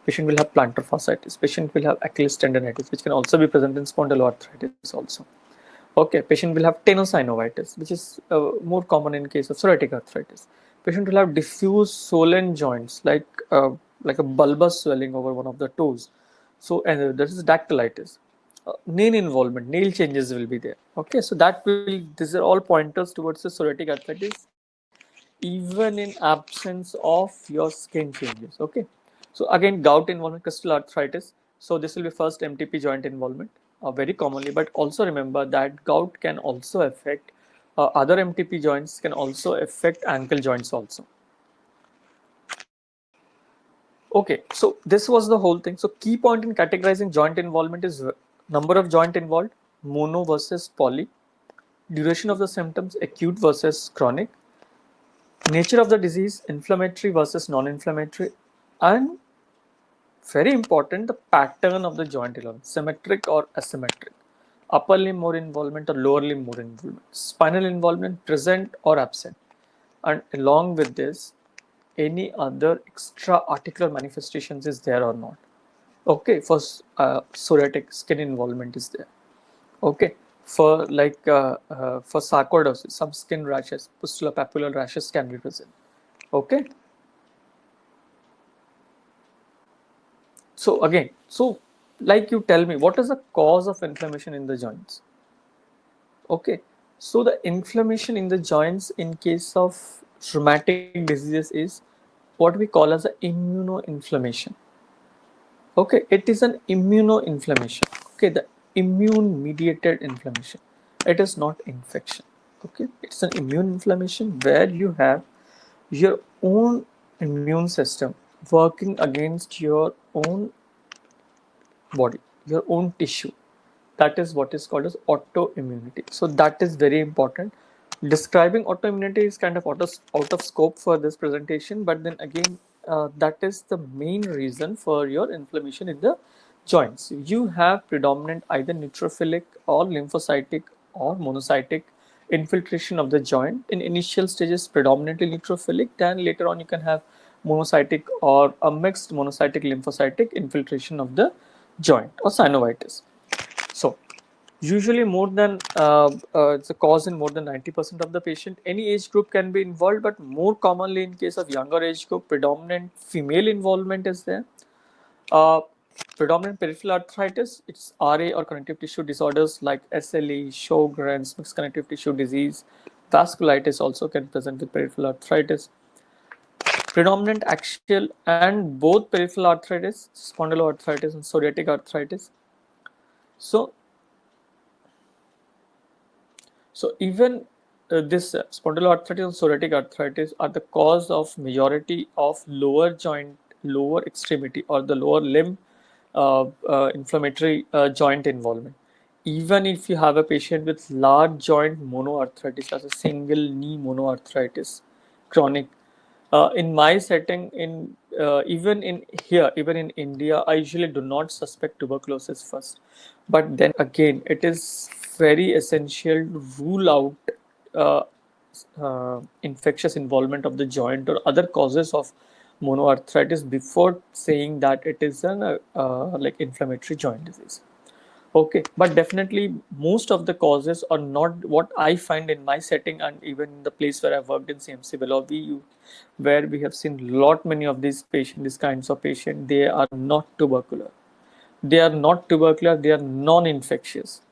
patient will have plantar fasciitis, patient will have Achilles tendonitis, which can also be present in spondyloarthritis also. Okay, patient will have tenosynovitis, which is more common in case of psoriatic arthritis. Patient will have diffuse swollen joints like a bulbous swelling over one of the toes. So, and this is dactylitis. Nail involvement, nail changes will be there. Okay, so that will, these are all pointers towards the psoriatic arthritis, even in absence of your skin changes. Okay, so again, gout involvement, crystal arthritis. So this will be first MTP joint involvement, very commonly, but also remember that gout can also affect other MTP joints, can also affect ankle joints also. Okay, so this was the whole thing. So key point in categorizing joint involvement is number of joint involved, mono versus poly, duration of the symptoms, acute versus chronic, nature of the disease, inflammatory versus non-inflammatory, and very important, the pattern of the joint involvement, symmetric or asymmetric, upper limb more involvement or lower limb more involvement, spinal involvement present or absent, and along with this, any other extra articular manifestations is there or not. Okay, for psoriatic, skin involvement is there. Okay, for for sarcoidosis, some skin rashes, pustulopapular rashes can be present. Okay. So again, so like you tell me, what is the cause of inflammation in the joints? Okay, So the inflammation in the joints in case of rheumatic diseases is what we call as an immunoinflammation. Okay, it is an immunoinflammation. Okay, the immune mediated inflammation. It is not infection. Okay, it's an immune inflammation where you have your own immune system working against your own body, your own tissue. That is what is called as autoimmunity. So that is very important. Describing autoimmunity is kind of out of scope for this presentation, but then again, that is the main reason for your inflammation in the joints. You have predominant either neutrophilic or lymphocytic or monocytic infiltration of the joint. In initial stages, predominantly neutrophilic, then later on you can have monocytic or a mixed monocytic lymphocytic infiltration of the joint or synovitis. So usually more than it's a cause in more than 90% of the patient. Any age group can be involved, but more commonly in case of younger age group, predominant female involvement is there. Uh, Predominant peripheral arthritis, it's RA or connective tissue disorders like SLE, Sjogren's, mixed connective tissue disease, vasculitis also can present with peripheral arthritis. Predominant axial and both peripheral arthritis, spondyloarthritis and psoriatic arthritis. So even this spondyloarthritis and psoriatic arthritis are the cause of majority of lower joint, lower extremity or the lower limb inflammatory joint involvement. Even if you have a patient with large joint monoarthritis as a single knee monoarthritis, chronic, in my setting, in even in here, even in India, I usually do not suspect tuberculosis first. But then again, it is very essential to rule out uh, infectious involvement of the joint or other causes of monoarthritis before saying that it is an like inflammatory joint disease. Okay, but definitely most of the causes are not what I find in my setting and even in the place where I've worked in CMC Velovi, where we have seen lot many of these patients, these kinds of patients, they are not tubercular. They are not tubercular, they are non-infectious.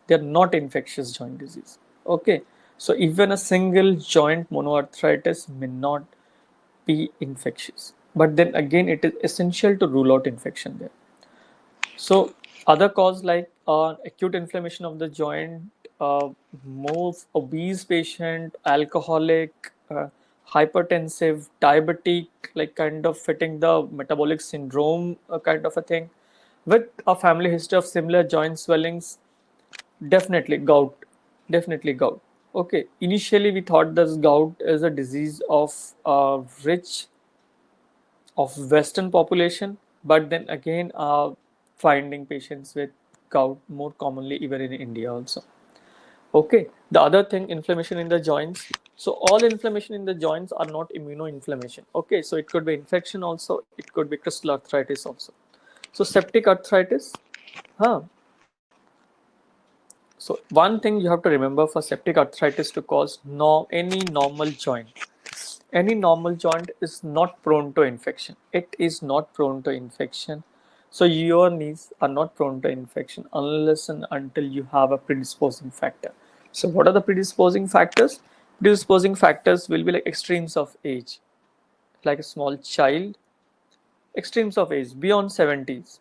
They are not infectious joint disease. Okay, so even a single joint monoarthritis may not be infectious. But then again, it is essential to rule out infection there. So other cause like acute inflammation of the joint, more obese patient, alcoholic, hypertensive, diabetic, like kind of fitting the metabolic syndrome kind of a thing, with a family history of similar joint swellings, definitely gout, definitely gout. Okay, initially we thought this gout is a disease of rich of Western population, but then again, finding patients with gout more commonly even in India also. Okay, the other thing, inflammation in the joints. So all inflammation in the joints are not immunoinflammation. Okay, so it could be infection also, it could be crystal arthritis also. So septic arthritis, huh? So one thing you have to remember for septic arthritis to cause any normal joint, any normal joint is not prone to infection. It is not prone to infection. So your knees are not prone to infection unless and until you have a predisposing factor. So what are the predisposing factors? Predisposing factors will be like extremes of age, like a small child, extremes of age beyond 70s.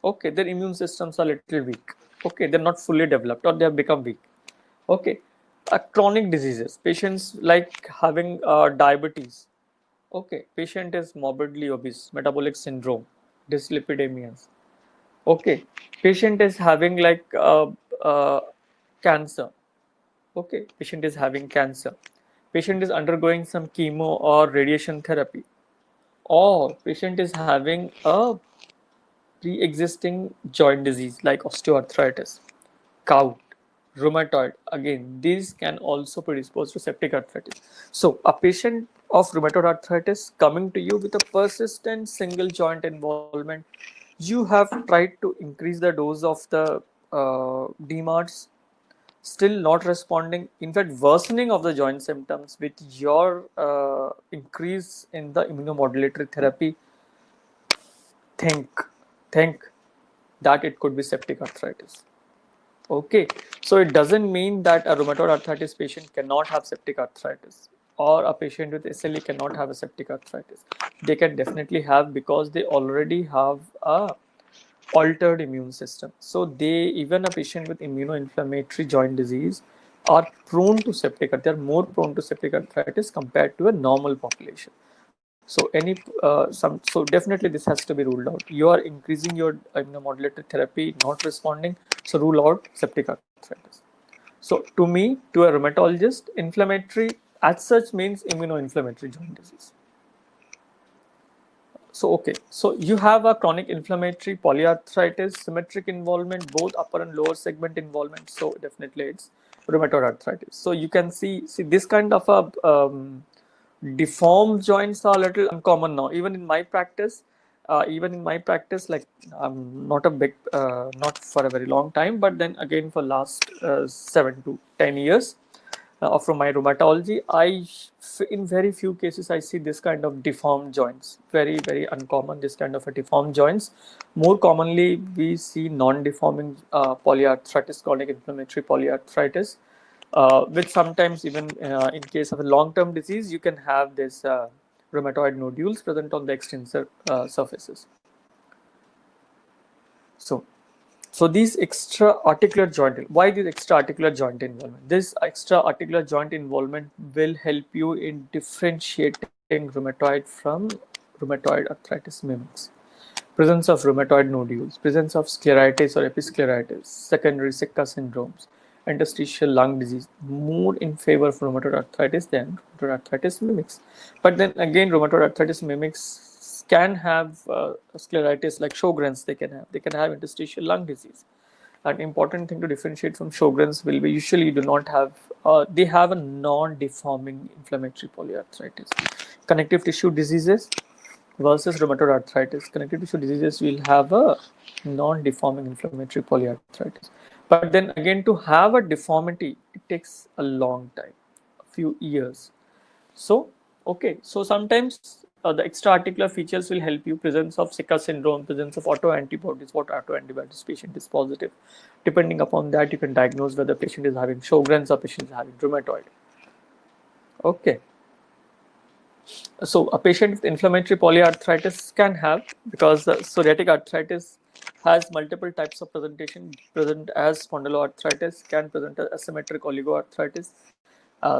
Okay, their immune systems are little weak. Okay, they're not fully developed or they have become weak. Okay, chronic diseases, patients like having diabetes. Okay, patient is morbidly obese, metabolic syndrome, dyslipidemias. Okay, patient is having like cancer. Okay, patient is having cancer. Patient is undergoing some chemo or radiation therapy. Or patient is having a pre-existing joint disease like osteoarthritis, gout, rheumatoid. Again, these can also predispose to septic arthritis. So a patient of rheumatoid arthritis coming to you with a persistent single joint involvement, you have tried to increase the dose of the DMARDs, still not responding, in fact worsening of the joint symptoms with your increase in the immunomodulatory therapy. Think that it could be septic arthritis. Okay, so it doesn't mean that a rheumatoid arthritis patient cannot have septic arthritis, or a patient with SLE cannot have a septic arthritis. They can definitely have, because they already have a altered immune system. So they, even a patient with immunoinflammatory joint disease, are prone to septic. They are more prone to septic arthritis compared to a normal population. So so definitely this has to be ruled out. You are increasing your immunomodulator therapy, not responding, so rule out septic arthritis. So to me, to a rheumatologist, inflammatory as such means immunoinflammatory joint disease. So okay, so you have a chronic inflammatory polyarthritis, symmetric involvement, both upper and lower segment involvement. So definitely it's rheumatoid arthritis. So you can see this kind of a deformed joints are a little uncommon now. Even in my practice, like I'm not a big, not for a very long time, but then again for last 7 to 10 years, from my rheumatology, in very few cases, I see this kind of deformed joints. Very, very uncommon, this kind of a deformed joints. More commonly, we see non-deforming polyarthritis, chronic inflammatory polyarthritis, which sometimes even in case of a long-term disease, you can have this rheumatoid nodules present on the extensor surfaces. So these extra articular joint, why this extra articular joint involvement? This extra articular joint involvement will help you in differentiating rheumatoid from rheumatoid arthritis mimics. Presence of rheumatoid nodules, presence of scleritis or episcleritis, secondary Sicca syndromes, interstitial lung disease, more in favor of rheumatoid arthritis than rheumatoid arthritis mimics. But then again, rheumatoid arthritis mimics can have scleritis like Sjogren's. They can have interstitial lung disease. An important thing to differentiate from Sjogren's will be, usually do not have, they have a non-deforming inflammatory polyarthritis. Connective tissue diseases versus rheumatoid arthritis. Connective tissue diseases will have a non-deforming inflammatory polyarthritis. But then again, to have a deformity, it takes a long time, a few years. So, okay, so sometimes the extra-articular features will help you. Presence of Sicca syndrome, presence of autoantibodies, what autoantibodies patient is positive. Depending upon that, you can diagnose whether patient is having Sjogren's or patient is having rheumatoid. Okay. So a patient with inflammatory polyarthritis can have, because psoriatic arthritis has multiple types of presentation, present as spondyloarthritis, can present as asymmetric oligoarthritis.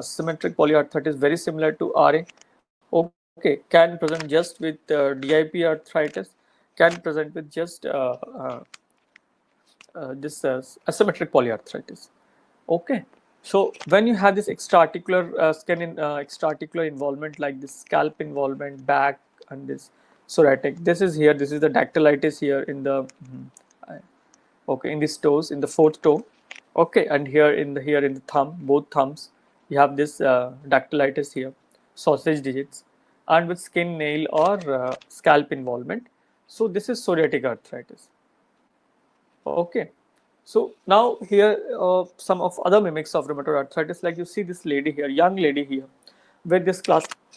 Symmetric polyarthritis, very similar to RA. Okay, can present just with DIP arthritis, can present with just this asymmetric polyarthritis. Okay, so when you have this extra-articular extra-articular involvement, like this scalp involvement, back, and this psoriatic, this is here. This is the dactylitis here in the okay, in these toes, in the fourth toe. Okay, and here in the thumb, both thumbs, you have this dactylitis here, sausage digits, and with skin, nail, or scalp involvement. So this is psoriatic arthritis. Okay, so now here some of other mimics of rheumatoid arthritis, like you see this lady here, young lady here, with this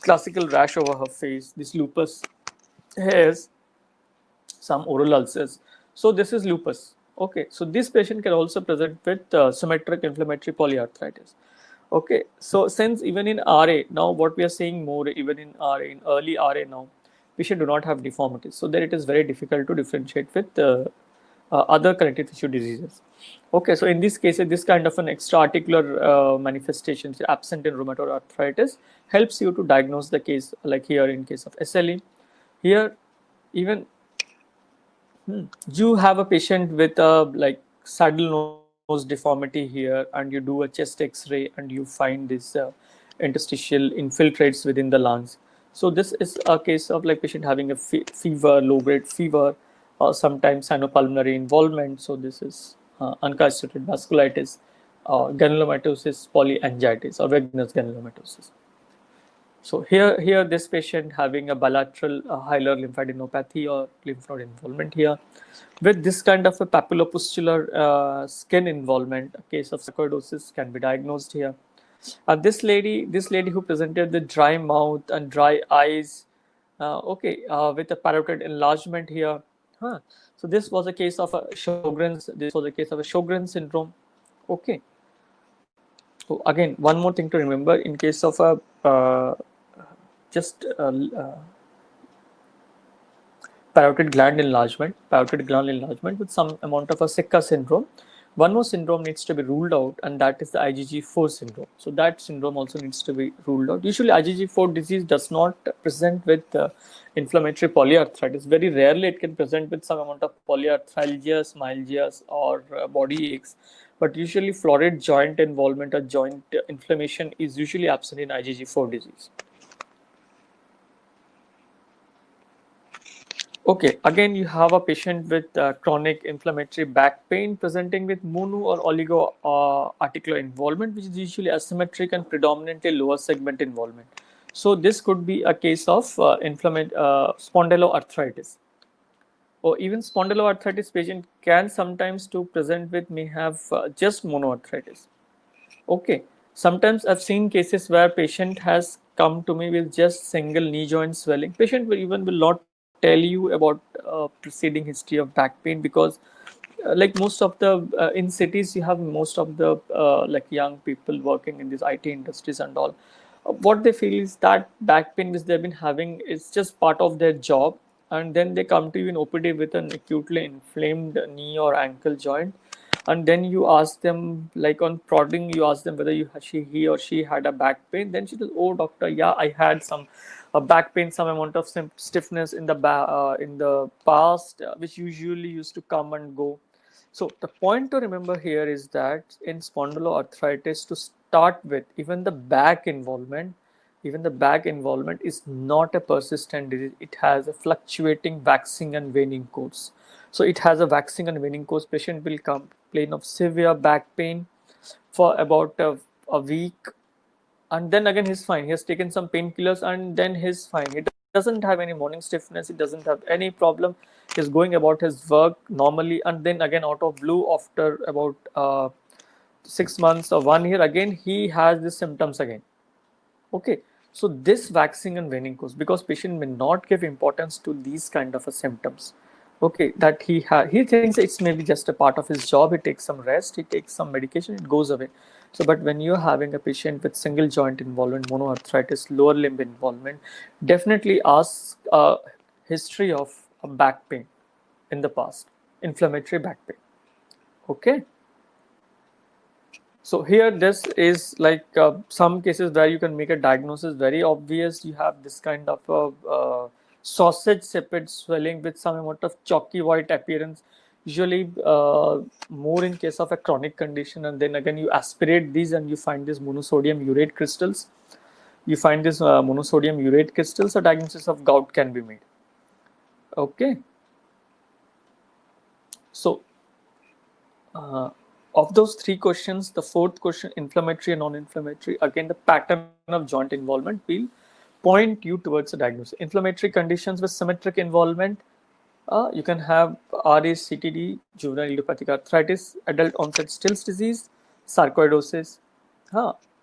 classical rash over her face, this lupus hairs, some oral ulcers. So this is lupus. Okay, so this patient can also present with symmetric inflammatory polyarthritis. Okay, so since even in RA, now what we are seeing more, even in RA, in early RA now, patient do not have deformities. So then it is very difficult to differentiate with other connective tissue diseases. Okay, so in this case, this kind of an extra-articular manifestations absent in rheumatoid arthritis helps you to diagnose the case, like here in case of SLE. Here, even you have a patient with a like saddle nose deformity here, and you do a chest X-ray and you find this interstitial infiltrates within the lungs. So this is a case of like patient having a fever, low-grade fever, or sometimes sinopulmonary involvement. So this is unconstituted vasculitis, granulomatosis, polyangiitis, or Wegener's granulomatosis. So here this patient having a bilateral hilar lymphadenopathy or lymph node involvement here, with this kind of a papulopustular skin involvement. A case of sarcoidosis can be diagnosed here. This lady who presented the dry mouth and dry eyes, with a parotid enlargement here. So this was a case of a Sjogren's. This was a case of a Sjogren's syndrome. Okay. So again, one more thing to remember in case of a just parotid gland enlargement with some amount of a Sicca syndrome. One more syndrome needs to be ruled out, and that is the IgG4 syndrome. So that syndrome also needs to be ruled out. Usually, IgG4 disease does not present with inflammatory polyarthritis. Very rarely, it can present with some amount of polyarthralgias, myalgias, or body aches. But usually, florid joint involvement or joint inflammation is usually absent in IgG4 disease. Okay, again, you have a patient with chronic inflammatory back pain presenting with mono or oligo articular involvement, which is usually asymmetric and predominantly lower segment involvement. So this could be a case of spondyloarthritis. Or even spondyloarthritis patient can sometimes to present with may have just monoarthritis. Okay, sometimes I've seen cases where patient has come to me with just single knee joint swelling. Patient will not tell you about preceding history of back pain because like most of the in cities you have most of the like young people working in these IT industries and all. What they feel is that back pain which they've been having is just part of their job, and then they come to you in OPD with an acutely inflamed knee or ankle joint, and then you ask them, like on prodding, you ask them whether he or she had a back pain. Then she says, "Oh, doctor, yeah, I had some back pain, some amount of stiffness in the past, which usually used to come and go." So the point to remember here is that in spondyloarthritis, to start with, even the back involvement is not a persistent disease. It has a fluctuating waxing and waning course. So it has a waxing and waning course. Patient will complain of severe back pain for about a week, and then again he's fine. He has taken some painkillers and then he's fine. He doesn't have any morning stiffness. He doesn't have any problem. He's going about his work normally, and then again out of blue after about 6 months or 1 year, again he has these symptoms again. Okay, so this waxing and waning course, because patient may not give importance to these kind of symptoms. Okay, that he thinks it's maybe just a part of his job. He takes some rest, he takes some medication, it goes away. So, but when you're having a patient with single joint involvement, monoarthritis, lower limb involvement, definitely ask a history of a back pain in the past, inflammatory back pain. Okay. So here this is like some cases where you can make a diagnosis very obvious. You have this kind of sausage shaped swelling with some amount of chalky white appearance, usually more in case of a chronic condition. And then again you aspirate these and you find these monosodium urate crystals. You find this monosodium urate crystals, a diagnosis of gout can be made. Okay. So of those three questions, the fourth question, inflammatory and non-inflammatory, again the pattern of joint involvement will point you towards a diagnosis. Inflammatory conditions with symmetric involvement, you can have RA-CTD, juvenile idiopathic arthritis, adult onset Still's disease, sarcoidosis,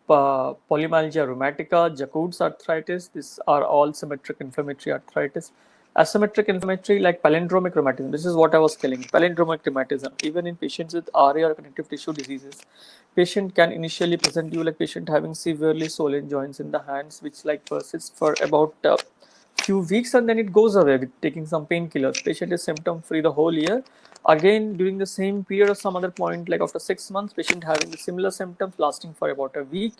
polymyalgia rheumatica, Jacob's arthritis. These are all symmetric inflammatory arthritis. Asymmetric inflammatory like palindromic rheumatism. This is what I was telling. Palindromic rheumatism, even in patients with RA or connective tissue diseases, patient can initially present you like patient having severely swollen joints in the hands, which like persists for about few weeks and then it goes away with taking some painkillers. Patient is symptom free the whole year. Again, during the same period or some other point, like after 6 months, patient having the similar symptoms lasting for about a week.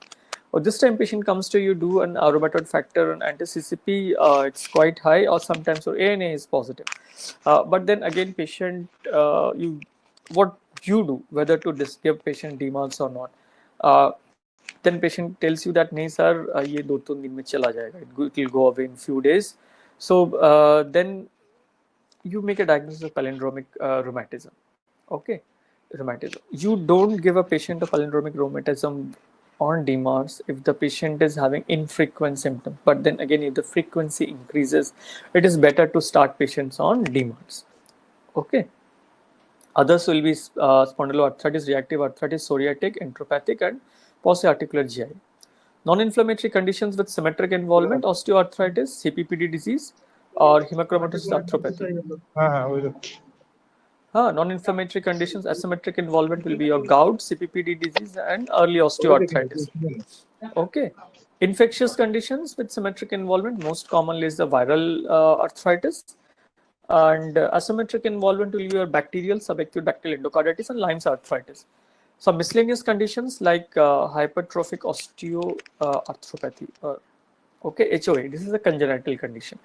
Or this time patient comes to you, do an rheumatoid factor and anti-CCP, it's quite high, or sometimes or ANA is positive. But then again, patient, what you do, whether to give patient DMARDs or not. Then patient tells you that, नहीं sir, ये 2-3 दिन में चला जाएगा. It will go away in few days. So then you make a diagnosis of palindromic rheumatism. Okay, rheumatism. You don't give a patient a palindromic rheumatism on DMARDs if the patient is having infrequent symptoms. But then again, if the frequency increases, it is better to start patients on DMARDs. Okay. Others will be spondyloarthritis, reactive arthritis, psoriatic, enteropathic, and post-articular GI. Non-inflammatory conditions with symmetric involvement, osteoarthritis, CPPD disease, or hemochromatosis arthropathy. Non-inflammatory conditions, asymmetric involvement will be your gout, CPPD disease, and early osteoarthritis. Okay. Infectious conditions with symmetric involvement, most commonly is the viral arthritis. And asymmetric involvement will be your bacterial, subacute bacterial endocarditis, and Lyme's arthritis. Some miscellaneous conditions like hypertrophic osteoarthropathy, okay, HOA. This is a congenital condition.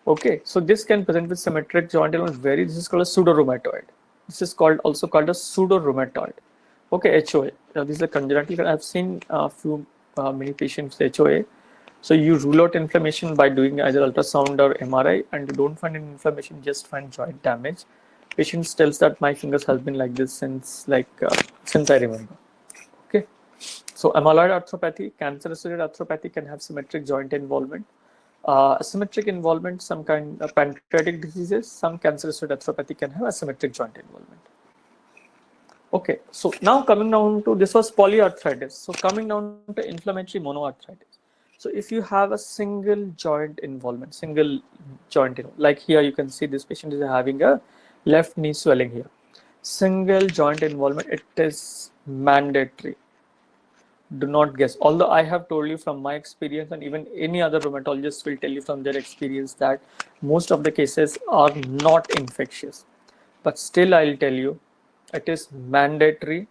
Okay, so this can present with symmetric joint involvement. This is called a pseudorheumatoid. This is also called a pseudorheumatoid. Okay, HOA. This is a congenital. I've seen many patients with HOA. So you rule out inflammation by doing either ultrasound or MRI, and you don't find any inflammation, just find joint damage. Patient tells that my fingers has been like this since I remember. Okay, so amyloid arthropathy, cancer-associated arthropathy can have symmetric joint involvement. Asymmetric involvement, some kind of pancreatic diseases, some cancer-associated arthropathy can have asymmetric joint involvement. Okay, so now coming down to, this was polyarthritis. So coming down to inflammatory monoarthritis. So if you have a single joint involvement, like here you can see this patient is having a left knee swelling here. Single joint involvement, it is mandatory. Do not guess. Although I have told you from my experience, and even any other rheumatologist will tell you from their experience, that most of the cases are not infectious. But still I'll tell you, it is mandatory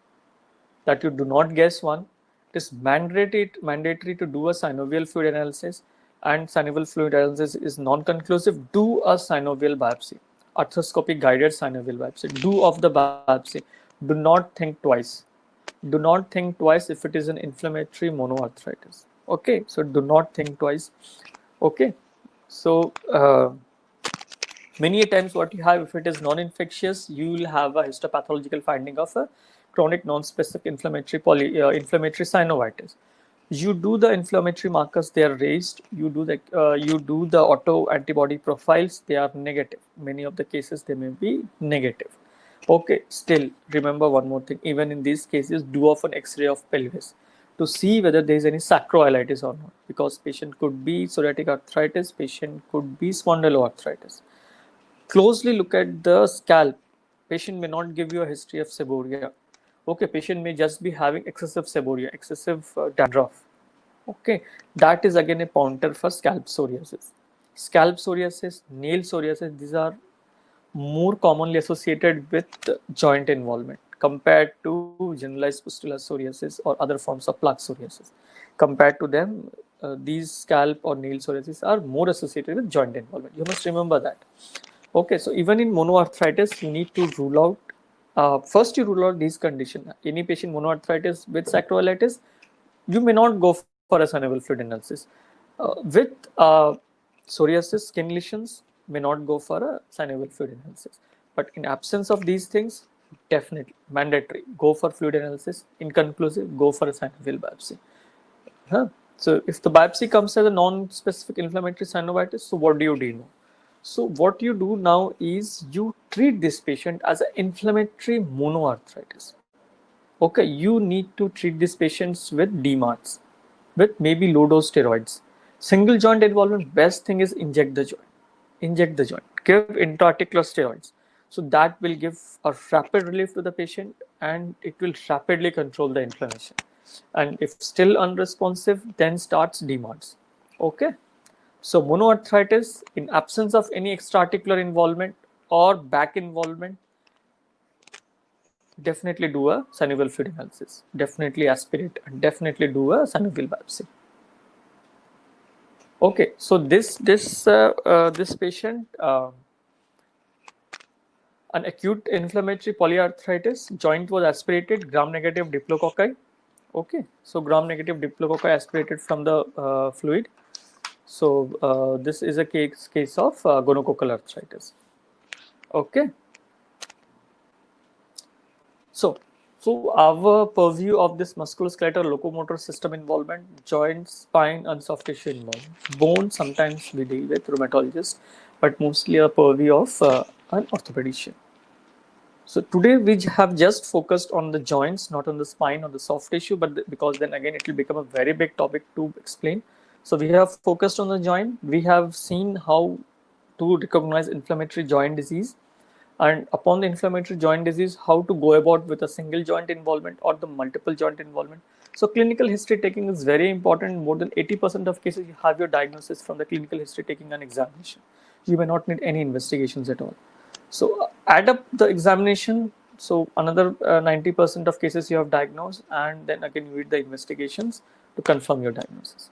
that you do not guess one. It is mandatory to do a synovial fluid analysis, and synovial fluid analysis is non-conclusive. Do a synovial biopsy, arthroscopic guided synovial biopsy. Do of the biopsy. Do not think twice. Do not think twice if it is an inflammatory monoarthritis. Okay, so do not think twice. Okay, so many times what you have, if it is non-infectious, you will have a histopathological finding of a chronic non-specific inflammatory synovitis. You do the inflammatory markers, they are raised. You do the auto antibody profiles, they are negative. Many of the cases they may be negative. Okay, still remember one more thing. Even in these cases, do of an X-ray of pelvis to see whether there is any sacroiliitis or not, because patient could be psoriatic arthritis, patient could be spondyloarthritis. Closely look at the scalp. Patient may not give you a history of seborrhea. Okay, patient may just be having excessive seborrhea, excessive dandruff. Okay, that is again a pointer for scalp psoriasis. Scalp psoriasis, nail psoriasis, these are more commonly associated with joint involvement compared to generalized pustular psoriasis or other forms of plaque psoriasis. Compared to them, these scalp or nail psoriasis are more associated with joint involvement. You must remember that. Okay, so even in monoarthritis, you need to rule out, first you rule out these conditions. Any patient monoarthritis with sacroiliitis, you may not go for a synovial fluid analysis. With psoriasis, skin lesions, may not go for a synovial fluid analysis. But in absence of these things, definitely mandatory, go for fluid analysis. Inconclusive, go for a synovial biopsy. So if the biopsy comes as a non-specific inflammatory synovitis, so what do you do now? So what you do now is you treat this patient as an inflammatory monoarthritis. Okay, you need to treat these patients with DMARDs, with maybe low dose steroids. Single joint involvement, best thing is inject the joint. Inject the joint. Give intra-articular steroids. So that will give a rapid relief to the patient, and it will rapidly control the inflammation. And if still unresponsive, then starts DMARDs. Okay. So monoarthritis, in absence of any extra-articular involvement or back involvement, definitely do a synovial fluid analysis. Definitely aspirate and definitely do a synovial biopsy. Okay, so this patient, an acute inflammatory polyarthritis, joint was aspirated, gram-negative diplococci. Okay, so gram-negative diplococci aspirated from the fluid. So this is a case of gonococcal arthritis. Okay. So our purview of this musculoskeletal locomotor system involvement, joint, spine, and soft tissue involvement. Bone, sometimes we deal with rheumatologists, but mostly a purview of an orthopedician. So today we have just focused on the joints, not on the spine or the soft tissue, but because then again it will become a very big topic to explain. So we have focused on the joint. We have seen how to recognize inflammatory joint disease. And upon the inflammatory joint disease, how to go about with a single joint involvement or the multiple joint involvement. So clinical history taking is very important. More than 80% of cases, you have your diagnosis from the clinical history taking and examination. You may not need any investigations at all. So add up the examination. So another 90% of cases you have diagnosed, and then again you read the investigations to confirm your diagnosis.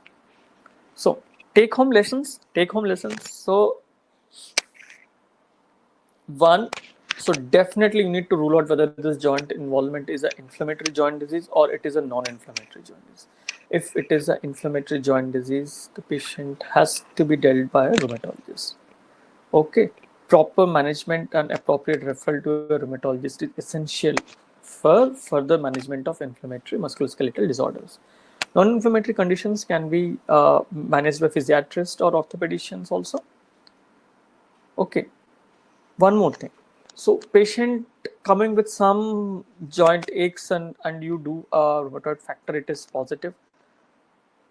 So take home lessons. Take home lessons. So one, so definitely you need to rule out whether this joint involvement is an inflammatory joint disease or it is a non-inflammatory joint disease. If it is an inflammatory joint disease, the patient has to be dealt by a rheumatologist. Okay, proper management and appropriate referral to a rheumatologist is essential for further management of inflammatory musculoskeletal disorders. Non-inflammatory conditions can be managed by physiatrists or orthopedicians also. Okay, one more thing. So patient coming with some joint aches and you do a rheumatoid factor, it is positive.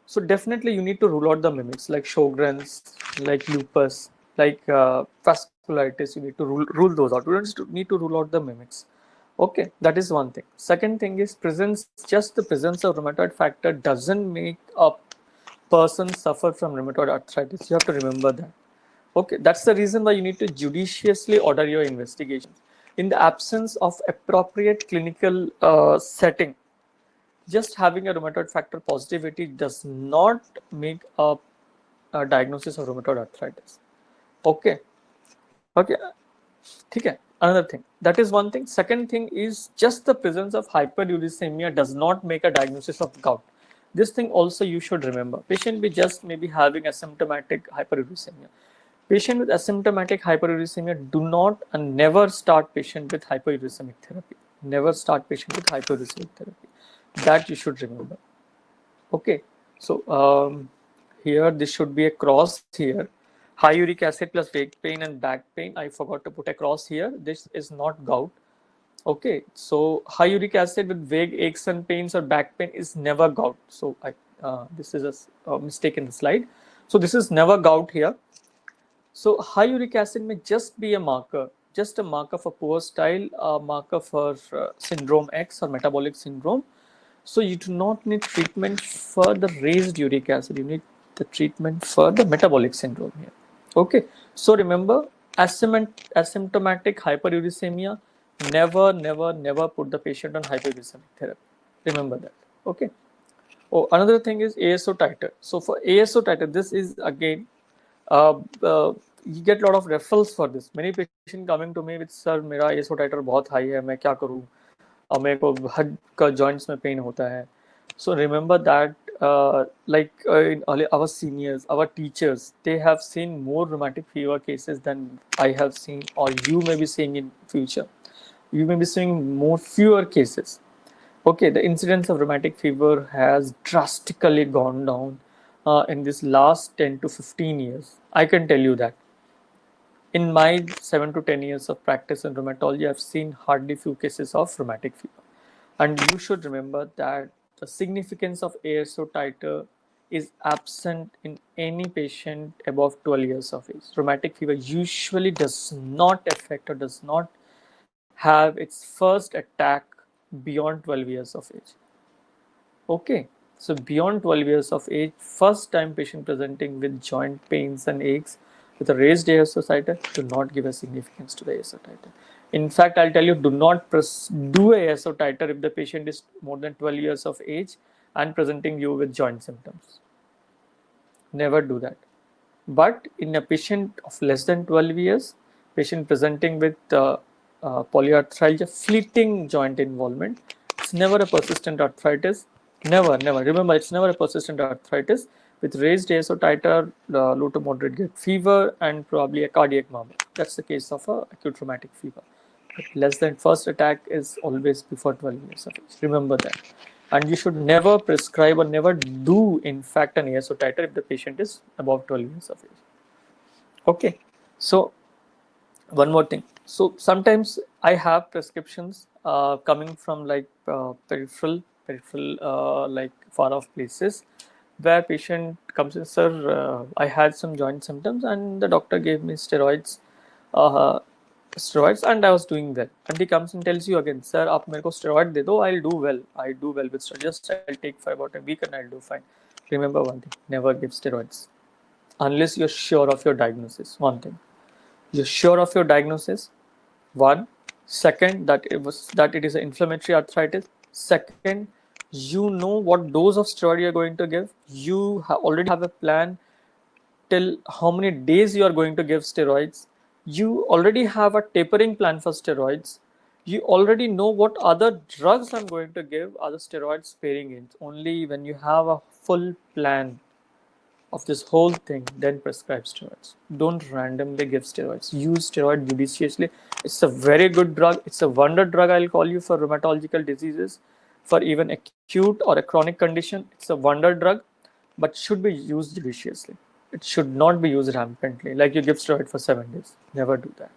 So definitely you need to rule out the mimics like Sjogren's, like lupus, like vasculitis. You need to rule those out. You don't need to rule out the mimics. Okay, that is one thing. Second thing is just the presence of rheumatoid factor doesn't make a person suffer from rheumatoid arthritis. You have to remember that. Okay, that's the reason why you need to judiciously order your investigations. In the absence of appropriate clinical setting, just having a rheumatoid factor positivity does not make a diagnosis of rheumatoid arthritis. Okay. Okay. Okay. Another thing. That is one thing. Second thing is just the presence of hyperuricemia does not make a diagnosis of gout. This thing also you should remember. Patient be just maybe having asymptomatic hyperuricemia. Patient with asymptomatic hyperuricemia, do not and never start patient with hyperuricemic therapy. Never start patient with hyperuricemic therapy. That you should remember. Okay, so here this should be a cross here. High uric acid plus vague pain and back pain. I forgot to put a cross here. This is not gout. Okay, so high uric acid with vague aches and pains or back pain is never gout. So this is a mistake in the slide. So this is never gout here. So high uric acid may just be a marker, just a marker for poor style, a marker for syndrome X or metabolic syndrome. So you do not need treatment for the raised uric acid. You need the treatment for the metabolic syndrome here. Okay. So remember, asymptomatic hyperuricemia, never put the patient on hyperuricemic therapy. Remember that. Okay. Oh, another thing is ASO titer. So for ASO titer, this is again, you get a lot of referrals for this. Many patients coming to me with, sir, मेरा ASO titer बहुत high है, मैं क्या करूँ? और मेरे को हड का joints में pain होता है. So remember that, our seniors, our teachers, they have seen more rheumatic fever cases than I have seen, or you may be seeing in future. You may be seeing fewer cases. Okay, the incidence of rheumatic fever has drastically gone down in this last 10 to 15 years. I can tell you that. In my 7 to 10 years of practice in rheumatology, I've seen hardly few cases of rheumatic fever. And you should remember that the significance of ASO titer is absent in any patient above 12 years of age. Rheumatic fever usually does not affect or does not have its first attack beyond 12 years of age. Okay, so beyond 12 years of age, first time patient presenting with joint pains and aches with a raised ASO titer, do not give a significance to the ASO titer. In fact, I'll tell you, do not do a ASO titer if the patient is more than 12 years of age and presenting you with joint symptoms. Never do that. But in a patient of less than 12 years, patient presenting with polyarthralgia, fleeting joint involvement, it's never a persistent arthritis. Never. Remember, it's never a persistent arthritis with raised ASO titer, low to moderate grade fever, and probably a cardiac murmur. That's the case of a acute rheumatic fever. But less than first attack is always before 12 years of age. Remember that. And you should never prescribe or never do, in fact, an ASO titer if the patient is above 12 years of age. Okay. So one more thing. So sometimes I have prescriptions coming from like peripheral, like far off places, where patient comes in, sir, I had some joint symptoms and the doctor gave me steroids. steroids and I was doing well. And he comes and tells you again, sir, आप मेरे को steroid दे दो, I'll do well. I do well with steroids. Just I'll take for about a week and I'll do fine. Remember one thing, never give steroids unless you're sure of your diagnosis. One thing, you're sure of your diagnosis. One, second, that it is an inflammatory arthritis. Second, you know what dose of steroid you're going to give. You already have a plan till how many days you are going to give steroids. You already have a tapering plan for steroids. You already know what other drugs I'm going to give, other steroid sparing agents. Only when you have a full plan of this whole thing, then prescribe steroids. Don't randomly give steroids. Use steroid judiciously. It's a very good drug. It's a wonder drug, I'll call you, for rheumatological diseases, for even acute or a chronic condition. It's a wonder drug, but should be used judiciously. It should not be used rampantly, like you give steroid for 7 days. Never do that.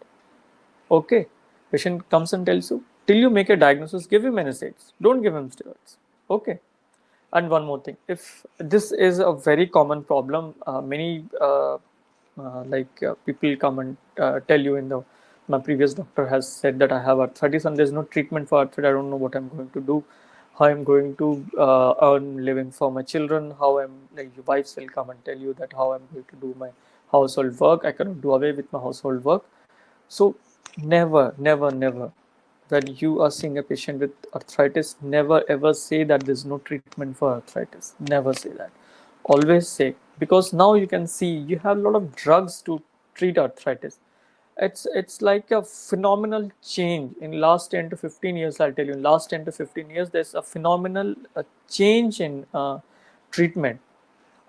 Okay. Patient comes and tells you, till you make a diagnosis, give him NSAIDs. Don't give him steroids. Okay. And one more thing, if this is a very common problem, many people come and tell you my previous doctor has said that I have arthritis and there's no treatment for arthritis. I don't know what I'm going to do, how I'm going to earn living for my children, how I'm like your wives will come and tell you that how I'm going to do my household work. I cannot do away with my household work. So never, never, never, when you are seeing a patient with arthritis, never ever say that there's no treatment for arthritis. Never say that. Always say, because now you can see you have a lot of drugs to treat arthritis. It's like a phenomenal change in last 10 to 15 years. I'll tell you, in last 10 to 15 years, there's a phenomenal change in treatment.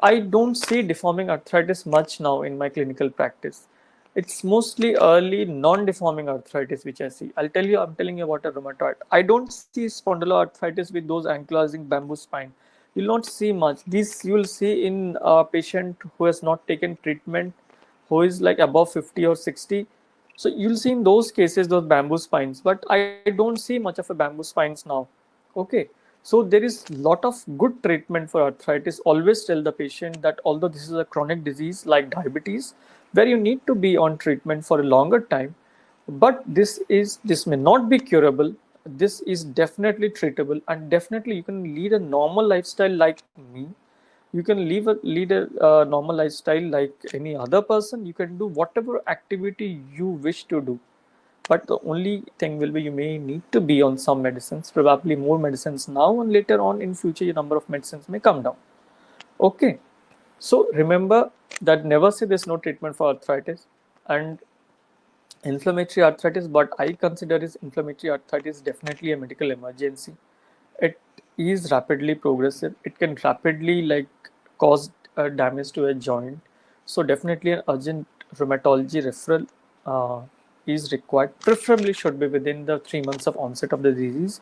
I don't see deforming arthritis much now in my clinical practice. It's mostly early non-deforming arthritis which I see. I'm telling you about a rheumatoid. I don't see spondyloarthritis with those ankylosing bamboo spine. You'll not see much. This you will see in a patient who has not taken treatment, who is like above 50 or 60. So you'll see in those cases those bamboo spines, but I don't see much of a bamboo spines now. Okay. So there is lot of good treatment for arthritis. Always tell the patient that although this is a chronic disease like diabetes, where you need to be on treatment for a longer time, but this may not be curable. This is definitely treatable, and definitely you can lead a normal lifestyle like me. You can lead a normal lifestyle like any other person. You can do whatever activity you wish to do. But the only thing will be you may need to be on some medicines, probably more medicines now, and later on in future your number of medicines may come down. Okay. So remember that never say there's no treatment for arthritis and inflammatory arthritis. But I consider is inflammatory arthritis definitely a medical emergency. It is rapidly progressive. It can rapidly cause damage to a joint. So definitely an urgent rheumatology referral is required. Preferably should be within the 3 months of onset of the disease.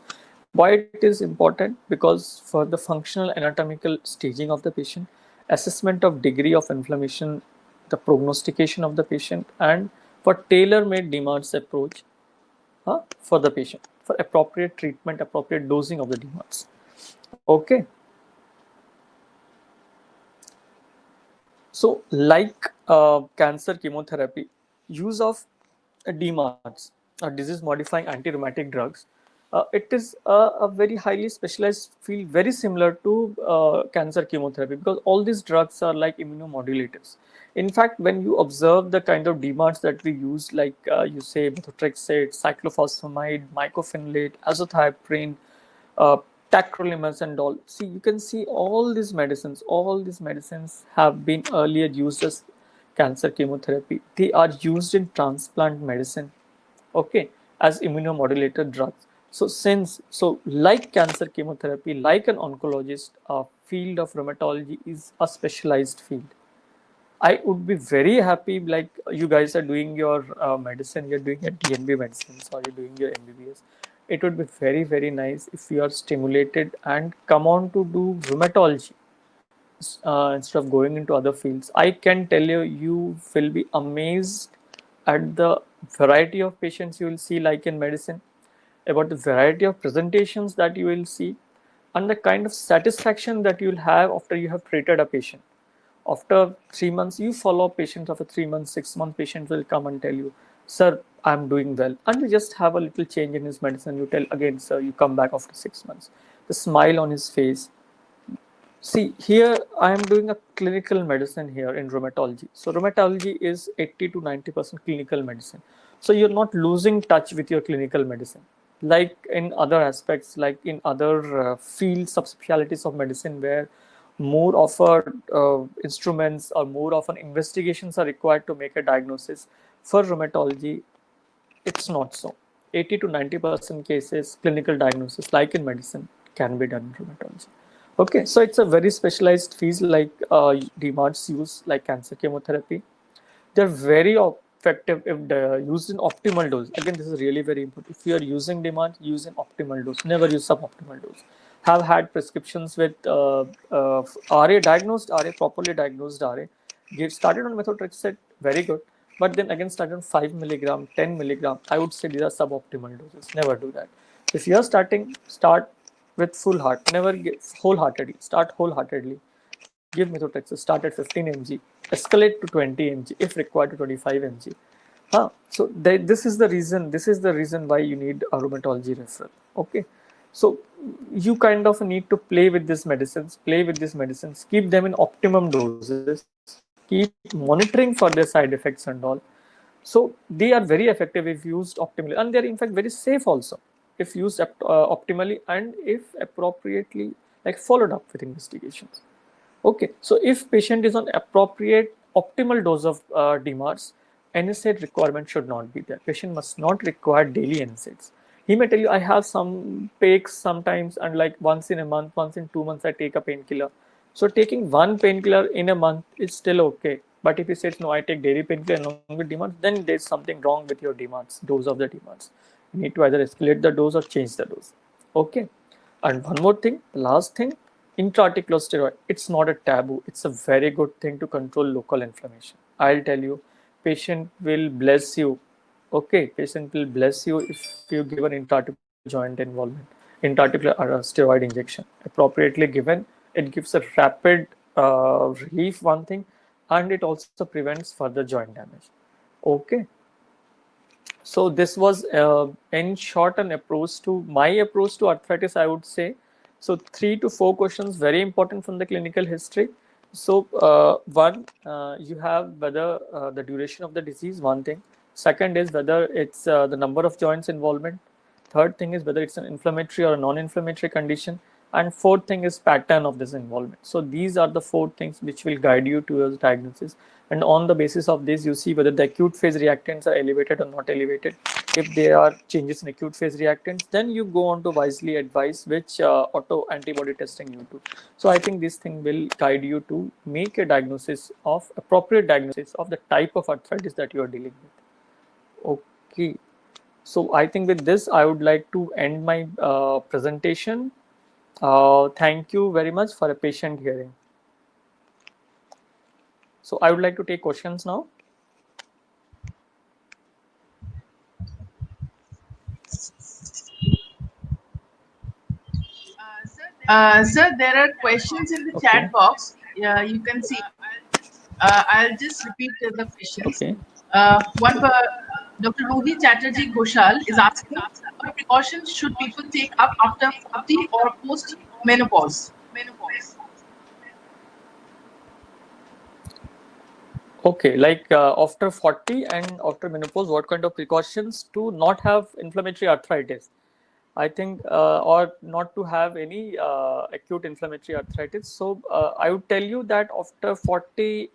Why it is important? Because for the functional anatomical staging of the patient, assessment of degree of inflammation, the prognostication of the patient, and for tailor-made DMARDS approach for the patient, for appropriate treatment, appropriate dosing of the DMARDS. Okay. So like cancer chemotherapy, use of DMARDs, disease modifying anti-rheumatic drugs, it is a very highly specialized field, very similar to cancer chemotherapy, because all these drugs are like immunomodulators. In fact, when you observe the kind of DMARDs that we use, like you say methotrexate, cyclophosphamide, mycophenolate, azathioprine, uh, tacrolimus and all. See, you can see all these medicines have been earlier used as cancer chemotherapy. They are used in transplant medicine, okay, as immunomodulator drugs. So like cancer chemotherapy, like an oncologist, a field of rheumatology is a specialized field. I would be very happy, like you guys are doing your medicine, you're doing your DNB medicines, or you're doing your MBBS. It would be very, very nice if you are stimulated and come on to do rheumatology instead of going into other fields. I can tell you, you will be amazed at the variety of patients you will see, like in medicine, about the variety of presentations that you will see, and the kind of satisfaction that you will have after you have treated a patient. After 3 months, you follow patients. After 3 months, 6 months, patient will come and tell you, sir, I'm doing well. And you just have a little change in his medicine. You tell again, sir, you come back after 6 months. The smile on his face. See, here I am doing a clinical medicine here in rheumatology. So rheumatology is 80 to 90% clinical medicine. So you're not losing touch with your clinical medicine. Like in other aspects, like in other fields, subspecialties of medicine, where more of our instruments or more often investigations are required to make a diagnosis. For rheumatology, it's not so. 80 to 90% cases, clinical diagnosis, like in medicine, can be done in rheumatology. Okay, so it's a very specialized field like DMARDs use, like cancer chemotherapy. They're very effective if they're used in optimal dose. Again, this is really very important. If you are using DMARD, use in optimal dose. Never use suboptimal dose. Have had prescriptions with RA, diagnosed RA, properly diagnosed RA. Get started on methotrexate, very good. But then again, started on 5 milligram, 10 milligram. I would say these are suboptimal doses. Never do that. If you are starting, start with full heart. Never get wholeheartedly. Start wholeheartedly. Give methotrexate. Start at 15 mg. Escalate to 20 mg if required to 25 mg. So this is the reason. This is the reason why you need a rheumatology referral. Okay. So you kind of need to play with these medicines. Play with these medicines. Keep them in optimum doses. Keep monitoring for their side effects and all. So they are very effective if used optimally, and they are in fact very safe also if used optimally and if appropriately, like followed up with investigations. Okay, so if patient is on appropriate optimal dose of DMARDs, NSAID requirement should not be there. Patient must not require daily NSAIDs. He may tell you, I have some peaks sometimes, and like once in a month, once in 2 months, I take a painkiller. So taking one painkiller in a month is still okay. But if he says, no, I take daily painkiller along with DMARDs, then there's something wrong with your DMARDs, dose of the DMARDs. You need to either escalate the dose or change the dose. Okay. And one more thing, the last thing, intra-articular steroid. It's not a taboo. It's a very good thing to control local inflammation. I'll tell you, patient will bless you. Okay, patient will bless you if you give an intra-articular joint involvement, intra-articular steroid injection appropriately given. It gives a rapid relief, one thing, and it also prevents further joint damage. Okay, so this was in short an approach to my approach to arthritis, I would say. So 3 to 4 questions, very important from the clinical history. So one, you have whether the duration of the disease, one thing. Second is whether it's the number of joints involvement. Third thing is whether it's an inflammatory or a non-inflammatory condition. And fourth thing is pattern of this involvement. So these are the 4 things which will guide you towards diagnosis. And on the basis of this, you see whether the acute phase reactants are elevated or not elevated. If there are changes in acute phase reactants, then you go on to wisely advise which auto antibody testing you do. So I think this thing will guide you to make a diagnosis of appropriate diagnosis of the type of arthritis that you are dealing with. Okay. So I think with this, I would like to end my presentation. Thank you very much for a patient hearing. So I would like to take questions now. Sir, there are questions in the Okay. chat box. You can see. I'll just repeat the questions. Okay. One for Dr. Ruhi Chatterjee Ghoshal is asking, what precautions should people take up after 40 or post menopause? Okay, like after 40 and after menopause, what kind of precautions to not have inflammatory arthritis? I think, or not to have any acute inflammatory arthritis. So I would tell you that after 40,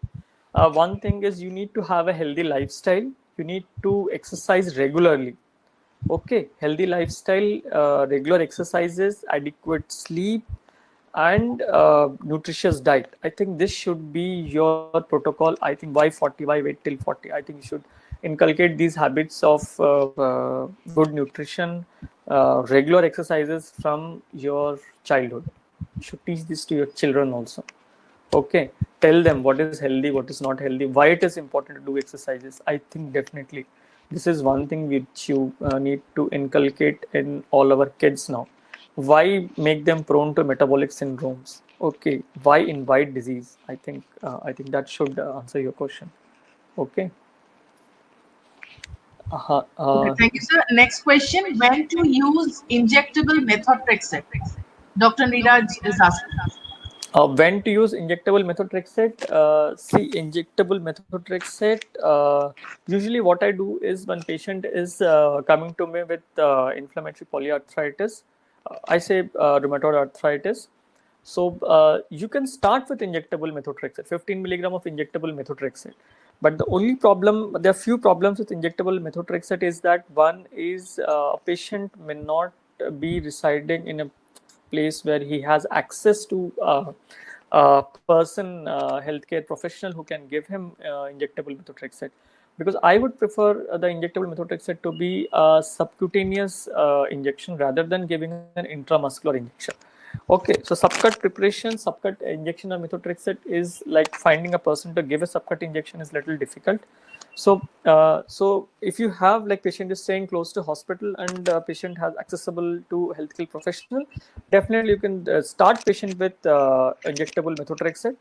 one thing is you need to have a healthy lifestyle. You need to exercise regularly. Okay, healthy lifestyle, regular exercises, adequate sleep, and nutritious diet. I think this should be your protocol. I think why 40, why wait till 40? I think you should inculcate these habits of good nutrition, regular exercises from your childhood. You should teach this to your children also. Okay, tell them what is healthy, what is not healthy, why it is important to do exercises. I think definitely this is one thing which you need to inculcate in all our kids now. Why make them prone to metabolic syndromes? Okay, why invite disease? I think that should answer your question. Okay. Okay, thank you, sir. Next question: when to use injectable methotrexate? Dr. Neeraj is asking. When to use injectable methotrexate? See, injectable methotrexate. Usually, what I do is when patient is coming to me with inflammatory polyarthritis, I say rheumatoid arthritis. So you can start with injectable methotrexate, 15 milligram of injectable methotrexate. But the only problem, there are few problems with injectable methotrexate is that one is a patient may not be residing in a place where he has access to a person, healthcare professional who can give him injectable methotrexate. Because I would prefer the injectable methotrexate to be a subcutaneous injection rather than giving an intramuscular injection. Okay, so subcut preparation, subcut injection of methotrexate is like finding a person to give a subcut injection is little difficult. So if you have like patient is staying close to hospital and patient has accessible to healthcare professional, definitely you can start patient with injectable methotrexate.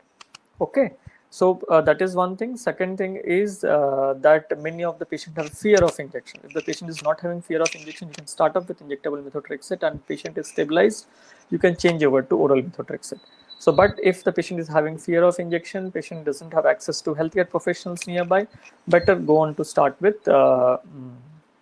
Okay, so that is one thing. Second thing is that many of the patient have fear of injection. If the patient is not having fear of injection, you can start off with injectable methotrexate, and patient is stabilized, you can change over to oral methotrexate. So, but if the patient is having fear of injection, patient doesn't have access to healthcare professionals nearby, better go on to start with oral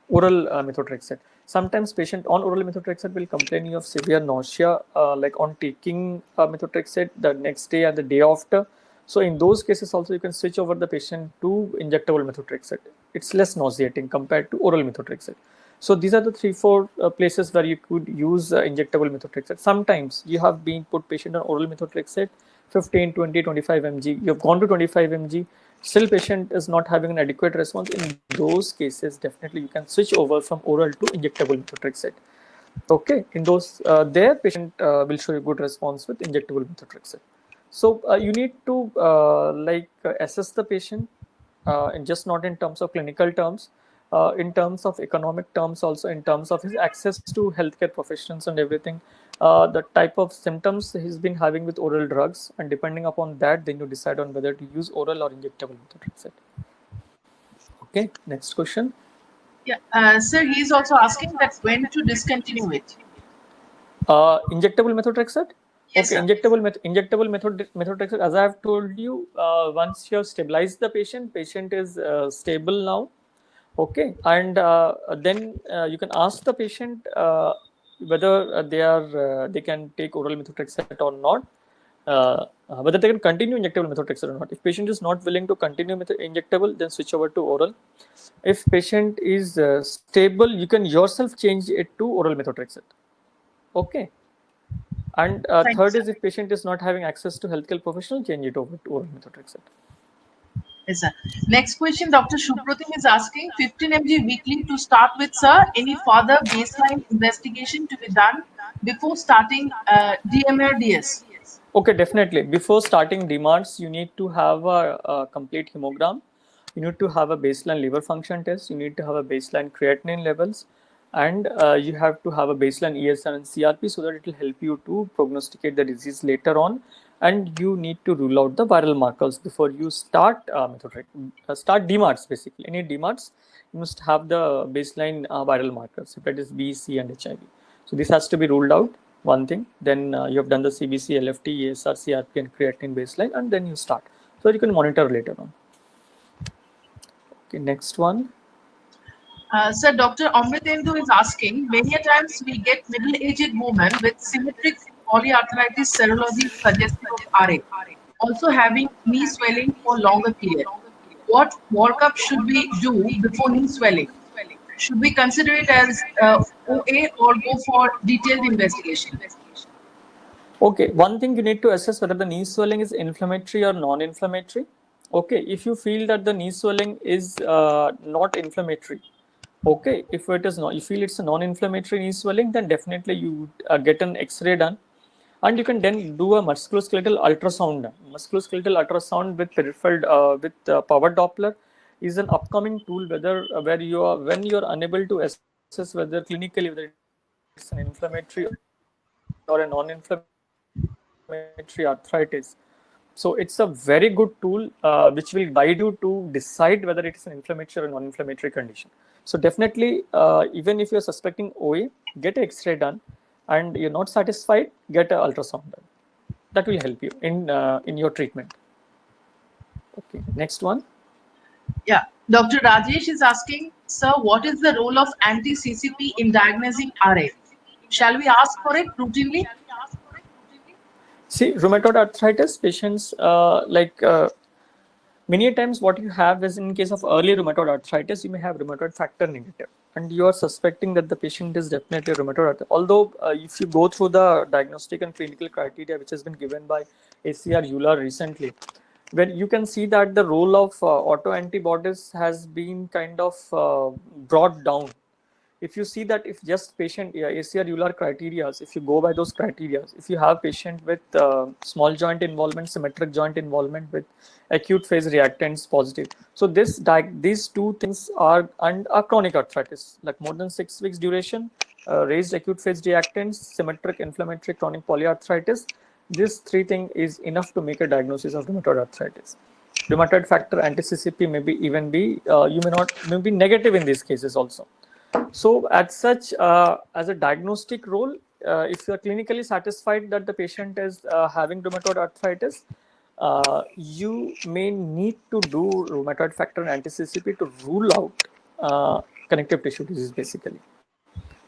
methotrexate. Sometimes patient on oral methotrexate will complain of severe nausea, like on taking methotrexate the next day and the day after. So in those cases also you can switch over the patient to injectable methotrexate. It's less nauseating compared to oral methotrexate. So these are the 3-4 places where you could use injectable methotrexate. Sometimes you have been put patient on oral methotrexate 15, 20, 25 mg. You have gone to 25 mg. Still patient is not having an adequate response. In those cases, definitely you can switch over from oral to injectable methotrexate. Okay, in those there patient will show you good response with injectable methotrexate. So you need to assess the patient, and just not in terms of clinical terms, in terms of economic terms, also in terms of his access to healthcare professions and everything, the type of symptoms he's been having with oral drugs, and depending upon that, then you decide on whether to use oral or injectable methotrexate. Okay, next question. Yeah, sir, he's also asking that when to discontinue it. Injectable methotrexate. Yes, Okay, sir. injectable methotrexate. As I have told you, once you have stabilized the patient, patient is stable now. Okay, and then you can ask the patient whether they can take oral methotrexate or not. Whether they can continue injectable methotrexate or not. If patient is not willing to continue with injectable, then switch over to oral. If patient is stable, you can yourself change it to oral methotrexate. Okay. And third is if patient is not having access to healthcare professional, change it over to oral methotrexate. Yes, sir. Next question, Dr. Shupratim is asking 15 mg weekly to start with, sir. Any further baseline investigation to be done before starting DMR-DS? Okay, definitely. Before starting DMARDS, you need to have a complete hemogram. You need to have a baseline liver function test. You need to have a baseline creatinine levels, and you have to have a baseline ESR and CRP so that it will help you to prognosticate the disease later on. And you need to rule out the viral markers before you start start DMARDS. Basically, any DMARDS, you must have the baseline viral markers, hepatitis B, C, and HIV. So this has to be ruled out. One thing, then you have done the CBC, LFT, ESR, CRP, and creatinine baseline, and then you start. So you can monitor later on. Okay, next one. Sir, Dr. Amritendu is asking, many a times we get middle-aged women with symmetric polyarthritis serology suggestive of RA, also having knee swelling for longer period. What workup should we do before knee swelling? Should we consider it as OA or go for detailed investigation? Okay, one thing you need to assess whether the knee swelling is inflammatory or non-inflammatory. Okay, if you feel that the knee swelling is not inflammatory, okay, if it is not, you feel it's a non-inflammatory knee swelling, then definitely you get an X-ray done, and you can then do a musculoskeletal ultrasound. Musculoskeletal ultrasound with peripheral power Doppler is an upcoming tool where you are when you are unable to assess whether clinically whether it's an inflammatory or a non-inflammatory arthritis. So it's a very good tool which will guide you to decide whether it's an inflammatory or non-inflammatory condition. So definitely, even if you're suspecting OA, get an X-ray done, and you're not satisfied, get an ultrasound done. That will help you in your treatment. Okay, next one. Yeah. Dr. Rajesh is asking, sir, what is the role of anti-CCP in diagnosing RA? Shall we ask for it routinely? See, rheumatoid arthritis patients, many times what you have is, in case of early rheumatoid arthritis, you may have rheumatoid factor negative, and you are suspecting that the patient is definitely rheumatoid arthritis. Although, if you go through the diagnostic and clinical criteria which has been given by ACR EULAR recently, where you can see that the role of autoantibodies has been kind of brought down. If you see that, if just patient ACR EULAR criteria, if you go by those criteria, if you have patient with small joint involvement, symmetric joint involvement with acute phase reactants positive, so these two things are and are chronic arthritis, like more than 6 weeks duration, raised acute phase reactants, symmetric inflammatory chronic polyarthritis. This three things is enough to make a diagnosis of rheumatoid arthritis. Rheumatoid factor anti-CCP may be negative in these cases also. So, as such, as a diagnostic role, if you are clinically satisfied that the patient is having rheumatoid arthritis, you may need to do rheumatoid factor and anti-CCP to rule out connective tissue disease, basically.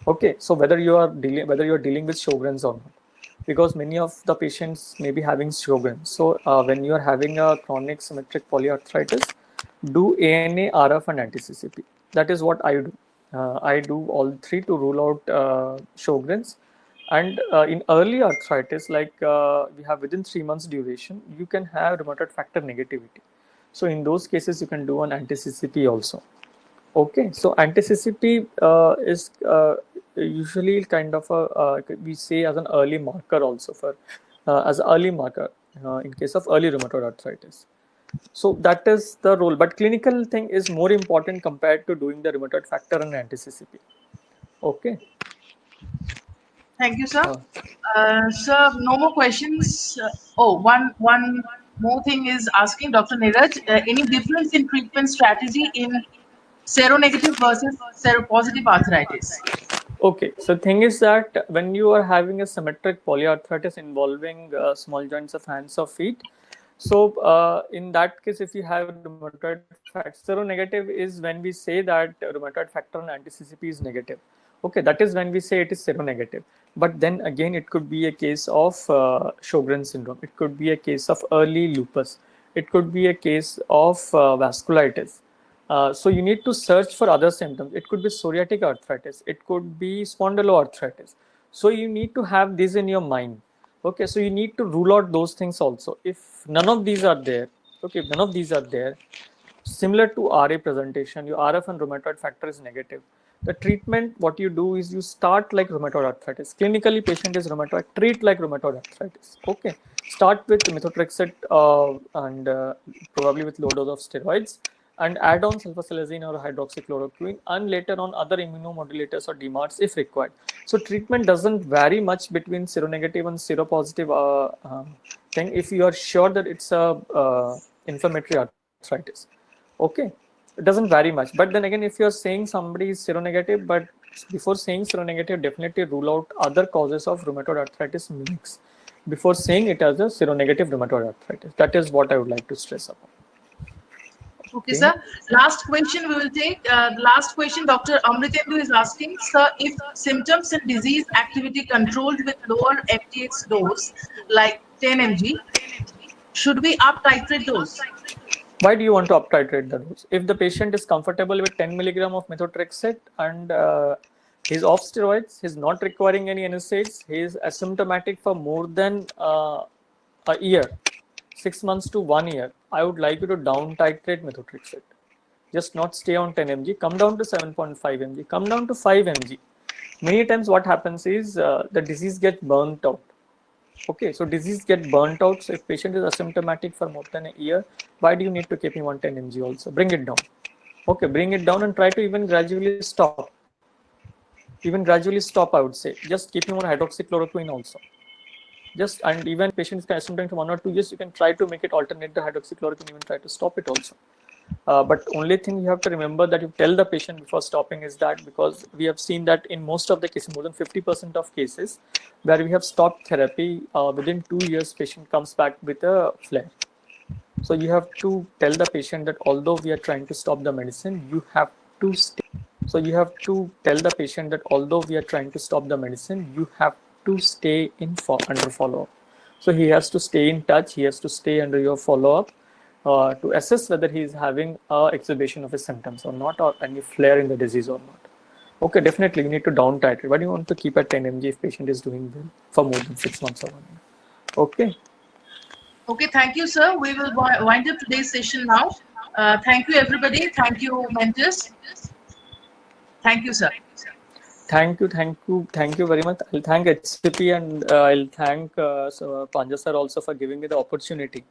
Okay, so whether you are dealing with Sjogren's or not, because many of the patients may be having Sjogren's. So, when you are having a chronic symmetric polyarthritis, do ANA, RF, and anti-CCP. That is what I do. I do all three to rule out Sjogren's. And in early arthritis, like we have within 3 months duration, you can have rheumatoid factor negativity. So in those cases, you can do an anti-CCP also. Okay, so anti-CCP is usually kind of we say as an early marker also for as an early marker in case of early rheumatoid arthritis. So that is the role, but clinical thing is more important compared to doing the rheumatoid factor and anti-CCP. Okay. Thank you, sir. Sir, no more questions. One more thing is asking Dr. Neeraj, any difference in treatment strategy in seronegative versus seropositive arthritis? Okay, so thing is that when you are having a symmetric polyarthritis involving small joints of hands or feet, so in that case, if you have rheumatoid factor, seronegative is when we say that rheumatoid factor and anti-CCP is negative. Okay, that is when we say it is seronegative. But then again, it could be a case of Sjogren's syndrome. It could be a case of early lupus. It could be a case of vasculitis. So you need to search for other symptoms. It could be psoriatic arthritis. It could be spondyloarthritis. So you need to have this in your mind. Okay, so you need to rule out those things also. If none of these are there, okay, if none of these are there, similar to RA presentation, your RF and rheumatoid factor is negative. The treatment, what you do is you start like rheumatoid arthritis. Clinically, patient is rheumatoid, treat like rheumatoid arthritis. Okay, start with methotrexate and probably with low dose of steroids, and add on sulfasalazine or hydroxychloroquine, and later on other immunomodulators or DMARDs if required. So treatment doesn't vary much between seronegative and seropositive thing if you are sure that it's a inflammatory arthritis. Okay, it doesn't vary much. But then again, if you're saying somebody is seronegative, but before saying seronegative, definitely rule out other causes of rheumatoid arthritis mimics before saying it as a seronegative rheumatoid arthritis. That is what I would like to stress upon. Okay, sir. Last question we will take. The last question Dr. Amritendu is asking, sir, if symptoms and disease activity controlled with lower FTX dose, like 10 mg, should we up titrate dose? Why do you want to up titrate the dose? If the patient is comfortable with 10 milligram of methotrexate and he's off steroids, he's not requiring any NSAIDs, he is asymptomatic for more than a year, 6 months to 1 year, I would like you to down titrate methotrexate. Just not stay on 10 mg, come down to 7.5 mg, come down to 5 mg. Many times what happens is the disease gets burnt out. Okay, so disease get burnt out. So if patient is asymptomatic for more than a year, why do you need to keep him on 10 mg also? Bring it down. Okay, bring it down and try to even gradually stop. I would say. Just keep him on hydroxychloroquine also. And even patient is asymptomatic for 1 or 2 years, you can try to make it alternate the hydroxychloroquine, even try to stop it also. But only thing you have to remember that you tell the patient before stopping is that, because we have seen that in most of the cases, more than 50% of cases where we have stopped therapy, within 2 years, patient comes back with a flare. So you have to tell the patient that although we are trying to stop the medicine, you have to stay. So you have to tell the patient that although we are trying to stop the medicine, you have to stay under follow-up. So he has to stay in touch. He has to stay under your follow-up to assess whether he is having a exacerbation of his symptoms or not, or any flare in the disease or not. Okay, definitely you need to down titrate, but you want to keep at 10 mg if patient is doing well for more than 6 months or 1 year. Okay. Okay, thank you, sir. We will wind up today's session now. Thank you, everybody. Thank you, mentors. Thank you, sir. Thank you very much. I'll thank HCP, and I'll thank Panja sir also for giving me the opportunity.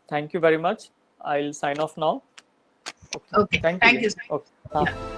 Thank you very much. I'll sign off now. Okay, Thank thank you. you, sir. Okay. Yeah.